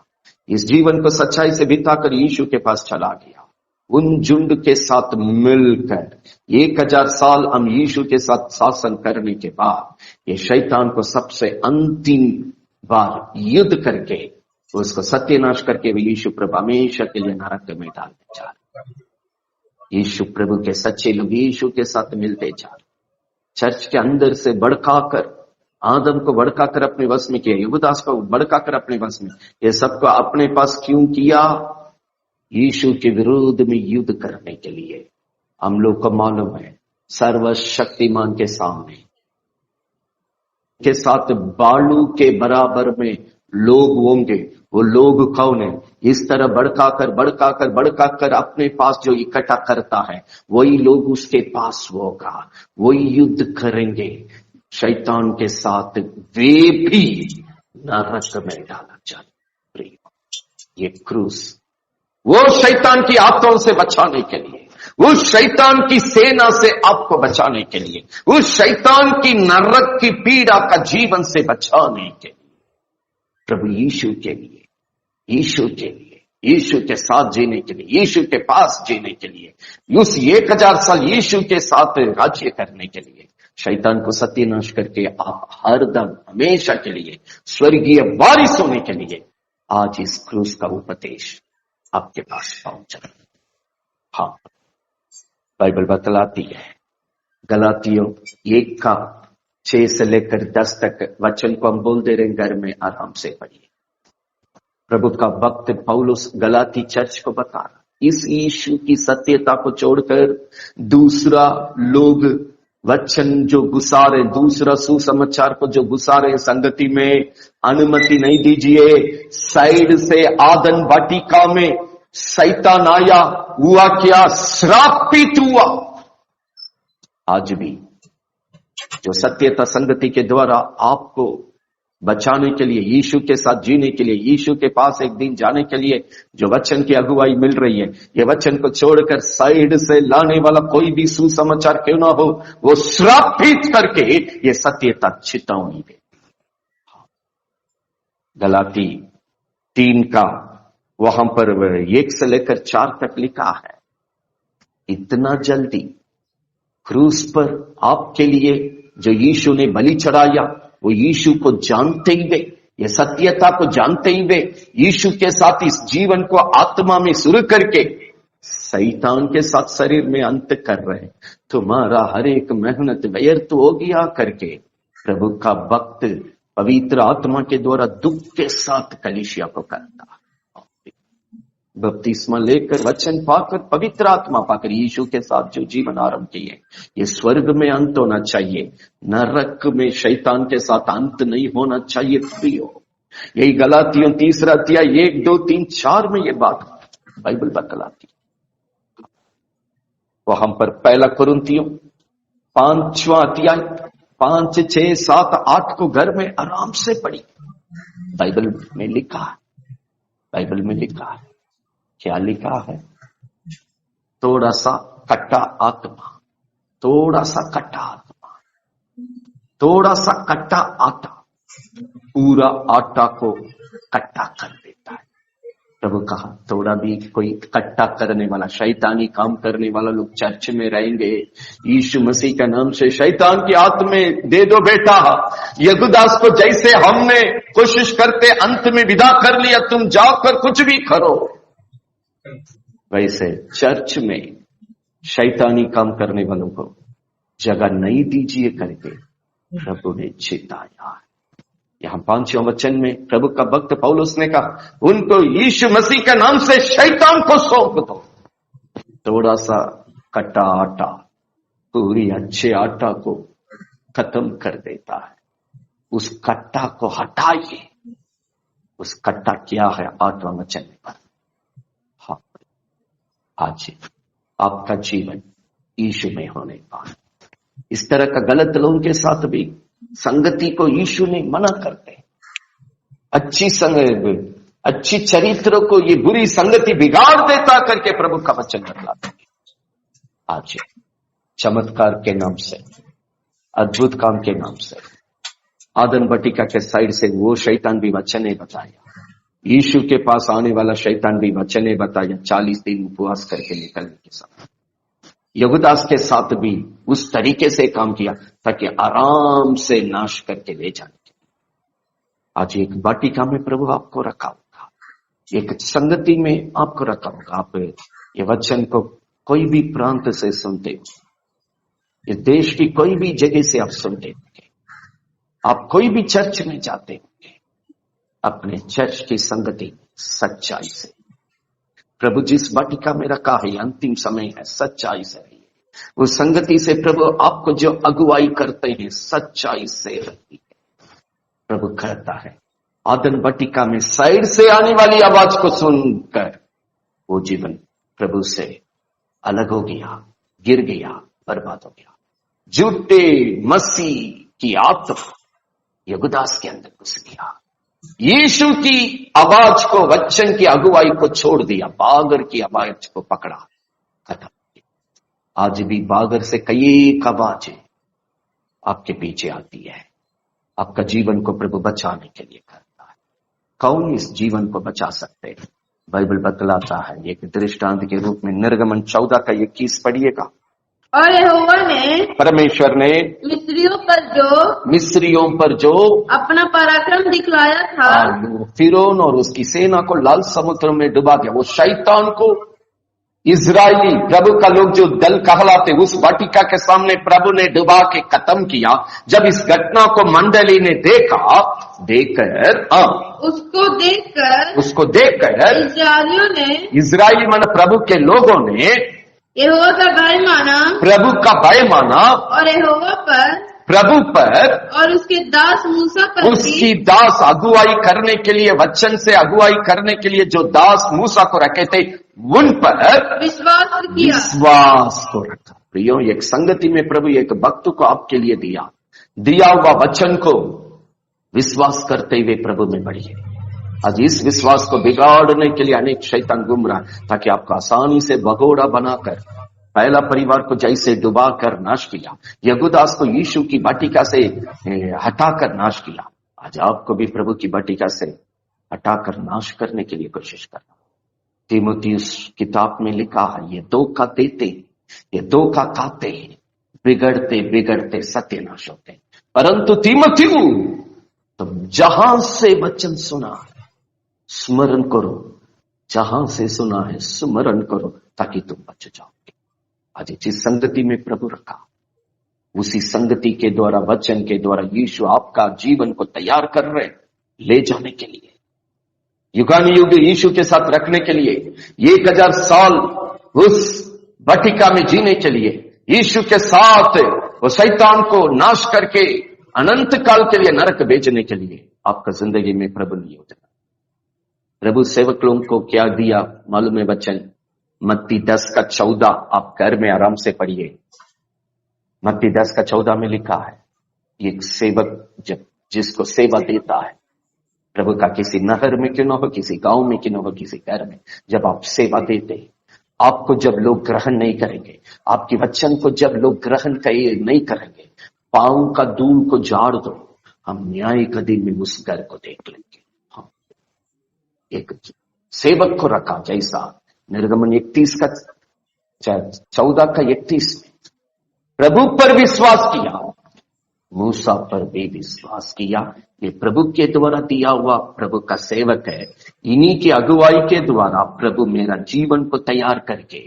इस जीवन को सच्चाई से बिताकर यीशु के पास चला गया। उन झुंड के साथ मिलकर 1000 साल हम यीशु के साथ शासन करने के बाद ये शैतान को सबसे अंतिम बार युद्ध करके उसको सत्यानाश करके यीशु प्रभु हमेशा के लिए नरक में डालने जा रहे। यीशु प्रभु के सच्चे लोग यीशु के साथ मिलते जा रहे। चर्च के अंदर से भड़काकर, आदम को भड़काकर अपने वश में किया, युवदास को भड़काकर अपने वश में, ये सबको अपने पास क्यों किया? यीशु के विरोध में युद्ध करने के लिए। हम लोग को मालूम है सर्वशक्तिमान के सामने के साथ बालू के बराबर में लोग होंगे। वो लोग कौन है? इस तरह भड़काकर अपने पास जो इकट्ठा करता है वही लोग उसके पास होगा, वही युद्ध करेंगे शैतान के साथ, वे भी नरक में डाला जाए। ये क्रूस वो शैतान की आत्माओं से बचाने के लिए, उस शैतान की सेना से आपको बचाने के लिए, उस शैतान की नरक की पीड़ा का जीवन से बचाने के लिए, प्रभु यीशु के लिए, यीशु के लिए, यीशु के साथ जीने के लिए, यीशु के पास जीने के लिए, उस 1000 साल यीशु के साथ राज्य करने के लिए, शैतान को सत्यानाश करके आप हरदम हमेशा के लिए स्वर्गीय वारिस होने के लिए आज इस क्रूस का उपदेश आपके पास पहुंचा। हाँ, बाइबल बतलाती है, गलातियों 1:6 से लेकर 10 तक वचन को हम बोल दे रहे हैं, घर में आराम से पढ़िए। प्रभु का भक्त पौलुस गलाती चर्च को बता रहा, इस यीशु की सत्यता को छोड़कर दूसरा लोग वचन जो घुसा रहे, दूसरा सुसमाचार को जो घुसा रहे संगति में, अनुमति नहीं दीजिए। साइड से आदन वाटिका में शैतान आया, हुआ क्या? श्रापित हुआ। आज भी जो सत्यता संगति के द्वारा आपको बचाने के लिए, यीशु के साथ जीने के लिए, यीशु के पास एक दिन जाने के लिए जो वचन की अगुवाई मिल रही है, ये वचन को छोड़कर साइड से लाने वाला कोई भी सुसमाचार क्यों ना हो, वो श्रापित करके ये सत्यता चेतावनी दे। गलाती 3 का वहां पर 1 से लेकर 4 तक लिखा है, इतना जल्दी क्रूस पर आपके लिए जो यीशु ने बलि चढ़ाया, वो यीशु को जानते ही वे, ये सत्यता को जानते ही वे यीशु के साथ इस जीवन को आत्मा में शुरू करके शैतान के साथ शरीर में अंत कर रहे, तुम्हारा हर एक मेहनत व्यर्थ हो गया करके प्रभु का भक्त पवित्र आत्मा के द्वारा दुख के साथ कलीसिया को करता। बपतिस्मा लेकर, वचन पाकर, पवित्र आत्मा पाकर यीशु के साथ जो जीवन आरंभ किए, ये स्वर्ग में अंत होना चाहिए, नरक में शैतान के साथ अंत नहीं होना चाहिए। प्रियो, यही गलातियों 3 अध्याय 1, 2, 3, 4 में ये बात बाइबल बतलाती। वो हम पर 1 कुरिन्थियों 5वां अध्याय 5, 6, 7, 8 को घर में आराम से पढ़ी। बाइबल में लिखा है, बाइबल में लिखा है, क्या लिखा है? थोड़ा सा कट्टा आत्मा, थोड़ा सा कट्टा आत्मा, थोड़ा सा कट्टा आटा पूरा आटा को कट्टा कर देता है। प्रभु कहा, थोड़ा भी कोई कट्टा करने वाला, शैतानी काम करने वाला लोग चर्च में रहेंगे, यीशु मसीह का नाम से शैतान की आत्मा दे दो बेटा। यहूदास को जैसे हमने कोशिश करते अंत में विदा कर लिया, तुम जाकर कुछ भी करो, वैसे चर्च में शैतानी काम करने वालों को जगह नहीं दीजिए करके प्रभु ने चेताया। यहाँ 5वें वचन में प्रभु का भक्त पौलुस ने कहा, उनको यीशु मसीह के नाम से शैतान को सौंप दो। थोड़ा सा कटा आटा पूरी अच्छे आटा को खत्म कर देता है। उस कट्टा को हटाइए। उस कट्टा क्या है? 8वां वचन पर। हाँ, आज आपका जीवन यीशु में होने पाए। इस तरह का गलत लोगों के साथ भी संगति को यीशु ने मना करते। अच्छी चरित्र को ये बुरी संगति बिगाड़ देता करके प्रभु का वचन बतलाते। आज चमत्कार के नाम से, अद्भुत काम के नाम से आदन बटिका के साइड से वो शैतान भी वचने बताया। यीशु के पास आने वाला शैतान भी वचने बताया। 40 दिन उपवास करके निकलने के साथ यहूदास के साथ भी उस तरीके से काम किया ताकि आराम से नाश करके ले जाने के लिए। आज एक वाटिका में प्रभु आपको रखा होगा, एक संगति में आपको रखा होगा। आप ये वचन को कोई भी प्रांत से सुनते हो, इस देश की कोई भी जगह से आप सुनते होंगे, आप कोई भी चर्च में जाते होंगे, अपने चर्च की संगति सच्चाई से, प्रभु जिस वाटिका में रखा है अंतिम समय है, सच्चाई से रहिए। उस संगति से प्रभु आपको जो अगुवाई करते हैं सच्चाई से रहिए। प्रभु कहता है आदन वाटिका में साइड से आने वाली आवाज को सुनकर वो जीवन प्रभु से अलग हो गया, गिर गया, बर्बाद हो गया। झूठे मसीह की आत्मा यहूदास के अंदर घुस गया। यीशु की आवाज को, वचन की अगुवाई को छोड़ दिया, बागर की आवाज को पकड़ा, खत्म। आज भी बागर से कई एक आवाजें आपके पीछे आती है। आपका जीवन को प्रभु बचाने के लिए करता है। कौन इस जीवन को बचा सकते हैं? बाइबल बतलाता है एक दृष्टांत के रूप में। निर्गमन 14 का 21 पढ़िएगा। और यहोवा ने, परमेश्वर ने मिस्रियों पर जो अपना पराक्रम दिखलाया था, फिरौन और उसकी सेना को लाल समुद्र में डुबा दिया। वो शैतान को इजरायली प्रभु का लोग जो दल कहलाते उस वाटिका के सामने प्रभु ने डुबा के खत्म किया। जब इस घटना को मंडली ने देखकर उसको देखकर इजरायली मन प्रभु के लोगों ने यहोवा का भय माना, प्रभु का भय माना, और यहोवा पर, प्रभु पर और उसके दास मूसा पर, उसकी दास अगुवाई करने के लिए, वचन से अगुवाई करने के लिए जो दास मूसा को रखे थे उन पर विश्वास को रखा। प्रियो, एक संगति में प्रभु एक भक्त को आपके लिए दिया हुआ वचन को विश्वास करते हुए प्रभु में बढ़िए। आज इस विश्वास को बिगाड़ने के लिए अनेक शैतान घूम रहा है ताकि आपको आसानी से भगोड़ा बनाकर पहला परिवार को जैसे डुबाकर नाश किया, यहूदास को यीशु की वाटिका से हटाकर नाश किया, आज आपको भी प्रभु की वाटिका से हटाकर नाश करने के लिए कोशिश करना। तीमुथियुस किताब में लिखा है ये धोखा देते, ये धोखा खाते, बिगड़ते बिगड़ते सत्यानाश होते। परंतु तीमुथियु तुम जहां से वचन सुना स्मरण करो, जहां से सुना है स्मरण करो ताकि तुम बच जाओगे। आज जिस संगति में प्रभु रखा उसी संगति के द्वारा, वचन के द्वारा यीशु आपका जीवन को तैयार कर रहे ले जाने के लिए, युगानुयुग यीशु के साथ रखने के लिए, 1000 साल उस वाटिका में जीने के लिए, यीशु के साथ वो शैतान को नाश करके अनंत काल के लिए नरक भेजने के लिए आपका जिंदगी में प्रभु नहीं होता। प्रभु सेवक लोगों को क्या दिया मालूम है? वचन मत्ती 10 का 14 आप घर में आराम से पढ़िए। मत्ती 10 का 14 में लिखा है एक सेवक जब जिसको सेवा देता है प्रभु का, किसी नगर में क्यों ना हो, किसी गांव में क्यों ना हो, किसी घर में, जब आप सेवा देते हैं, आपको जब लोग ग्रहण नहीं करेंगे, आपकी वचन को जब लोग ग्रहण नहीं करेंगे, पांव का धूल को झाड़ दो, हम न्याय का दिन में उस घर को देख लेंगे। हाँ, एक सेवक को रखा जैसा निर्गमन 31 का 14 का 31 में प्रभु पर विश्वास किया, मूसा पर भी विश्वास किया। ये प्रभु के द्वारा दिया हुआ प्रभु का सेवक है। इन्हीं की अगुवाई के द्वारा प्रभु मेरा जीवन को तैयार करके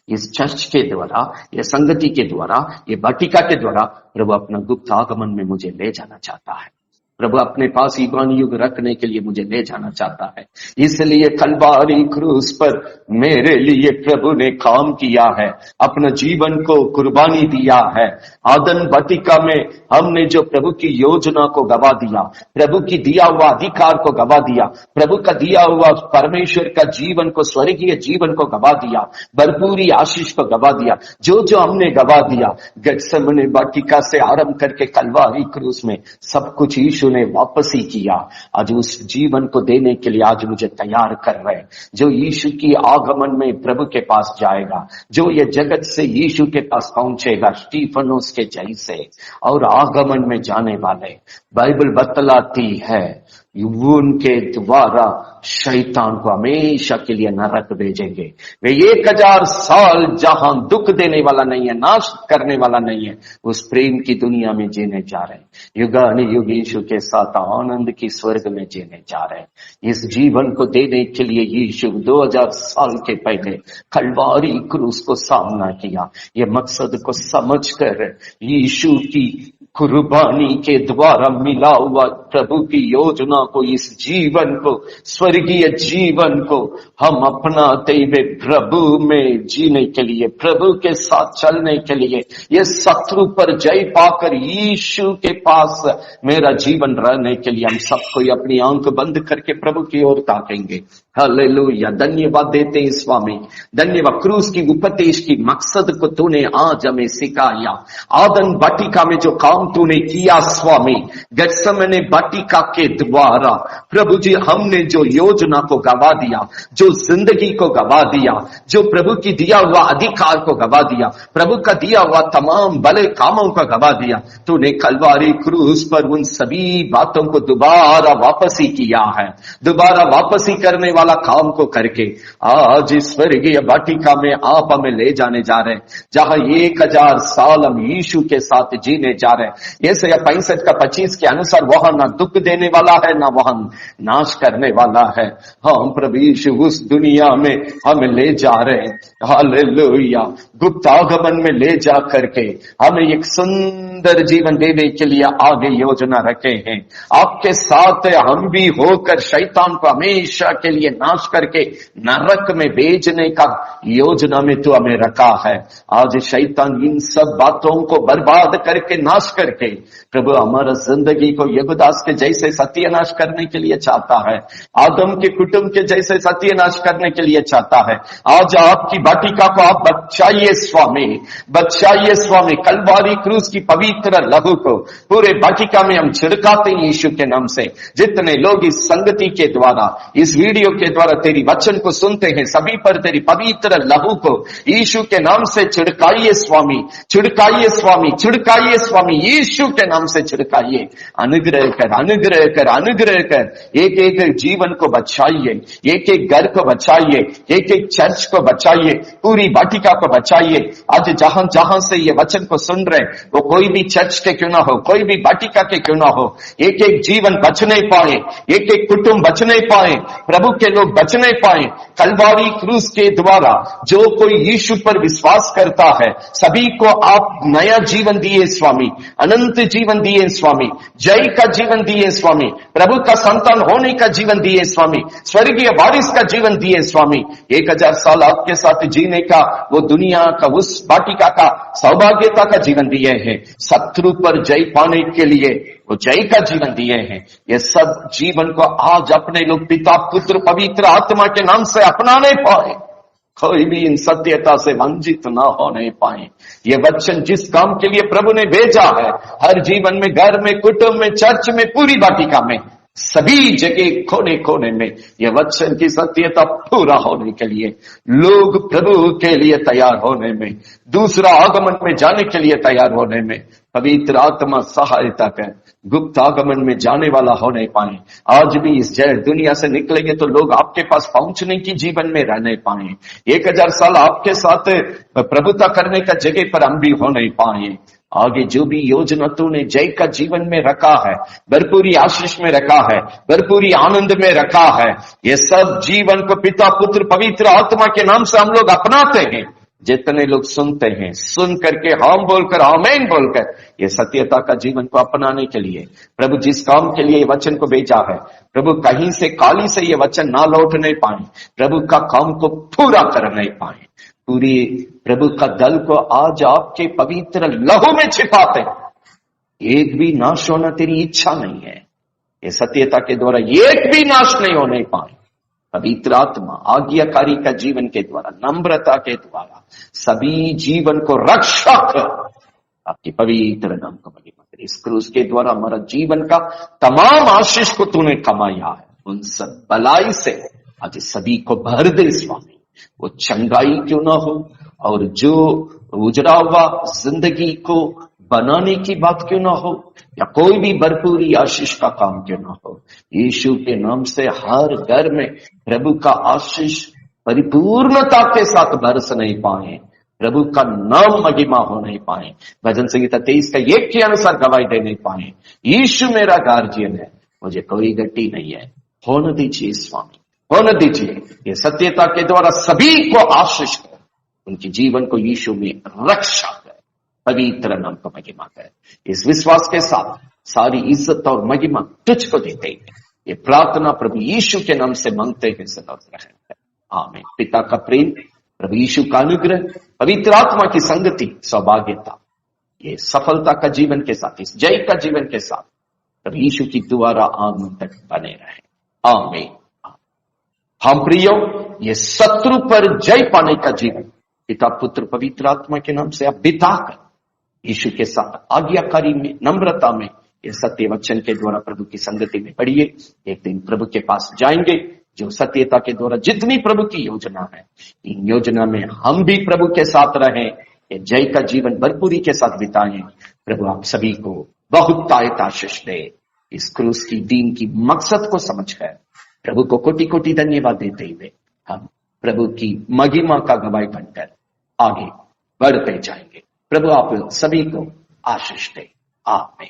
इस चर्च के द्वारा, ये संगति के द्वारा, ये वाटिका के द्वारा प्रभु अपना गुप्त आगमन में मुझे ले जाना चाहता है। प्रभु अपने पास ईमान युग रखने के लिए मुझे ले जाना चाहता है। इसलिए कलवारी क्रूस पर मेरे लिए प्रभु ने काम किया है, अपना जीवन को कुर्बानी दिया है। आदन वाटिका में हमने जो प्रभु की योजना को गवा दिया, प्रभु की दिया हुआ अधिकार को गवा दिया, प्रभु का दिया हुआ परमेश्वर का जीवन को, स्वर्गीय जीवन को गवा दिया, भरपूरी आशीष को गवा दिया। जो जो हमने गवा दिया गेत्सेमने वाटिका से आरंभ करके कलवारी क्रूस में सब कुछ यीशु ने वापस ही किया। आज उस जीवन को देने के लिए आज मुझे तैयार कर रहे हैं। जो यीशु की आगमन में प्रभु के पास जाएगा, जो ये जगत से यीशु के पास पहुंचेगा स्टीफनोस के जैसे और आगमन में जाने वाले, बाइबल बतलाती है उनके द्वारा शैतान को हमेशा के लिए नरक भेजेंगे। वे 1000 साल जहां दुख देने वाला नहीं है, नाश करने वाला नहीं है, उस प्रेम की दुनिया में जीने जा रहे हैं। युगानुयुग यीशु के साथ आनंद की स्वर्ग में जीने जा रहे हैं। इस जीवन को देने के लिए यीशु 2000 साल के पहले कलवारी क्रूस को सामना किया। ये मकसद को समझकर यीशु की कुर्बानी के द्वारा मिला हुआ प्रभु की योजना को, इस जीवन को, स्वर्गीय जीवन को हम अपनाते हुए प्रभु में जीने के लिए, प्रभु के साथ चलने के लिए, ये शत्रु पर जय पाकर यीशु के पास मेरा जीवन रहने के लिए हम सबको अपनी आंख बंद करके प्रभु की ओर ताकेंगे। हालेलुया, धन्यवाद देते हैं स्वामी, धन्यवाद। क्रूस की उपदेश की मकसद को तूने आज हमें सिखाया। आदन वाटिका में जो काम तूने किया स्वामी, गेत्सेमने वाटिका के द्वारा प्रभु जी हमने जो योजना को गवा दिया, जो जिंदगी को गवा दिया, जो प्रभु की दिया हुआ अधिकार को गवा दिया, प्रभु का दिया हुआ तमाम भले कामों को गवा दिया, तूने कलवारी क्रूस पर उन सभी बातों को दोबारा वापस ही किया है। दोबारा वापस ही करने वाला काम को करके आज स्वर्गीय वाटिका में आप हमें ले जाने जा रहे हैं, जहां 1000 साल हम यीशु के साथ जीने जा रहे हैं। यशायाह 65:25 के अनुसार वहां ना दुख देने वाला है, ना वहां नाश करने वाला है। हम प्रभु यीशु उस दुनिया में हमें ले जा रहे हैं। हालेलुया, गुप्त आगमन में ले जा करके हमें एक सुंदर जीवन देने के लिए आगे योजना रखे हैं। आपके साथ हम भी होकर शैतान को हमेशा के लिए नाश करके नरक में भेजने का योजना में तो हमें रखा है। आज शैतान इन सब बातों को बर्बाद करके, नाश करके प्रभु हमारा जिंदगी को यहूदास के जैसे सत्यानाश करने के लिए चाहता है, आदम के कुटुंब के जैसे सत्यानाश करने के लिए चाहता है। आज आपकी वाटिका को आप बचाइए स्वामी, बचाइए स्वामी। कलवारी क्रूस की पवित्र लहू को पूरे वाटिका में हम छिड़काते हैं यीशु के नाम से। जितने लोग इस संगति के द्वारा, इस वीडियो के द्वारा तेरी वचन को सुनते हैं, सभी पर तेरी पवित्र लहू को यीशु के नाम से छिड़काइए स्वामी, छिड़काइए स्वामी, छिड़काइए स्वामी, यीशु के नाम से छिड़काइए। अनुग्रह कर, अनुग्रह कर, अनुग्रह कर। एक एक जीवन को बचाइए, एक एक घर को बचाइए, एक एक चर्च को बचाइए, पूरी वाटिका को बचाइए। आज जहां जहां से ये वचन को सुन रहे, वो कोई भी चर्च के क्यों ना हो, कोई भी वाटिका के क्यों ना हो, एक एक जीवन बच नहीं पाए, एक एक कुटुंब बच नहीं पाए, प्रभु के लोग बच नहीं पाए। कलवारी क्रूस के द्वारा जो कोई यीशु पर विश्वास करता है, सभी को आप नया जीवन दिए स्वामी, अनंत जीवन दिए स्वामी, जय का जीवन दिए स्वामी, प्रभु का संतान होने का जीवन दिए स्वामी, स्वर्गीय वारिस का जीवन दिए स्वामी। 1000 साल आपके साथ जीने का, वो दुनिया का, उस वाटिका का, सौभाग्यता का जीवन दिए हैं। शत्रु पर जय पाने के लिए वो जय का जीवन दिए हैं। ये सब जीवन को आज अपने लोग पिता, पुत्र, पवित्र आत्मा के नाम से अपनाने पाए, कोई भी इन सत्यता से वंचित ना होने पाए। ये वचन जिस काम के लिए प्रभु ने भेजा है, हर जीवन में, घर में, कुटुंब में, चर्च में, पूरी वाटिका में, सभी जगह, कोने कोने में ये वचन की सत्यता पूरा होने के लिए, लोग प्रभु के लिए तैयार होने में, दूसरा आगमन में जाने के लिए तैयार होने में पवित्र आत्मा सहायता कर, गुप्त आगमन में जाने वाला होने पाए। आज भी इस जय दुनिया से निकलेंगे तो लोग आपके पास पहुंचने की जीवन में रहने पाए। 1000 साल आपके साथ प्रभुता करने का जगह पर हम भी होने पाए। आगे जो भी योजना तूने जय का जीवन में रखा है, भरपूरी आशीष में रखा है, भरपूरी आनंद में रखा है, ये सब जीवन को पिता पुत्र पवित्र आत्मा के नाम से हम लोग अपनाते हैं। जितने लोग सुनते हैं, सुन करके हम बोलकर आमीन बोलकर ये सत्यता का जीवन को अपनाने के लिए प्रभु जिस काम के लिए ये वचन को भेजा है, प्रभु कहीं से काली से ये वचन ना लौट नहीं पाए, प्रभु का काम को पूरा कर नहीं पाए। पूरी प्रभु का दल को आज आपके पवित्र लहू में छिपाते हैं। एक भी नाश होना तेरी इच्छा नहीं है। ये सत्यता के द्वारा एक भी नाश नहीं होने पाए। पवित्र आत्मा आज्ञाकारी का जीवन के द्वारा, नम्रता के द्वारा सभी जीवन को रक्षा कर आपके पवित्र नाम को महिमा करे। इस क्रूस के द्वारा हमारा जीवन का तमाम आशीष को तूने कमाया है, उन सब भलाई से आज सभी को भर दे स्वामी। वो चंगाई क्यों ना हो और जो उजड़ा हुआ जिंदगी को बनाने की बात क्यों ना हो या कोई भी भरपूरी आशीष का काम क्यों ना हो, यीशु के नाम से हर घर में प्रभु का आशीष परिपूर्णता के साथ बरस नहीं पाए, प्रभु का नाम महिमा हो नहीं पाए, भजन संगीता 23 का 1 के अनुसार गवाही दे नहीं पाए। यीशु मेरा गार्जियन है, मुझे कोई गट्टी नहीं है। होने दीजिए स्वामी, होने दीजिए। ये सत्यता के द्वारा सभी को आशीष कर, उनके जीवन को यीशु में रक्षा कर, पवित्र नाम को महिमा कर। इस विश्वास के साथ सारी इज्जत और महिमा तुझको देते हैं। ये प्रार्थना प्रभु यीशु के नाम से मांगते हैं, सदा ग्रहण कर। आमीन। पिता का प्रेम, प्रभु यीशु का अनुग्रह, पवित्र आत्मा की संगति, सौभाग्यता, ये सफलता का जीवन के साथ, इस जय का जीवन के साथ प्रभु यीशु की द्वारा आनंद तक बने रहे। आमीन। हम प्रियो, ये शत्रु पर जय पाने का जीवन पिता पुत्र पवित्र आत्मा के नाम से आप बिताकर यीशु के साथ आज्ञाकारी में, नम्रता में, ये सत्य वचन के द्वारा प्रभु की संगति में पढ़िए। एक दिन प्रभु के पास जाएंगे, जो सत्यता के द्वारा जितनी प्रभु की योजना है, इन योजना में हम भी प्रभु के साथ रहें, ये जय का जीवन भरपूरी के साथ बिताएं। प्रभु आप सभी को बहुत तायत आशीष दे। इस क्रूस की दीन की मकसद को समझकर प्रभु को कोटि कोटि धन्यवाद देते हुए हम प्रभु की महिमा का गवाही बनकर आगे बढ़ते जाएंगे। प्रभु आप सभी को आशीष दे। आमीन।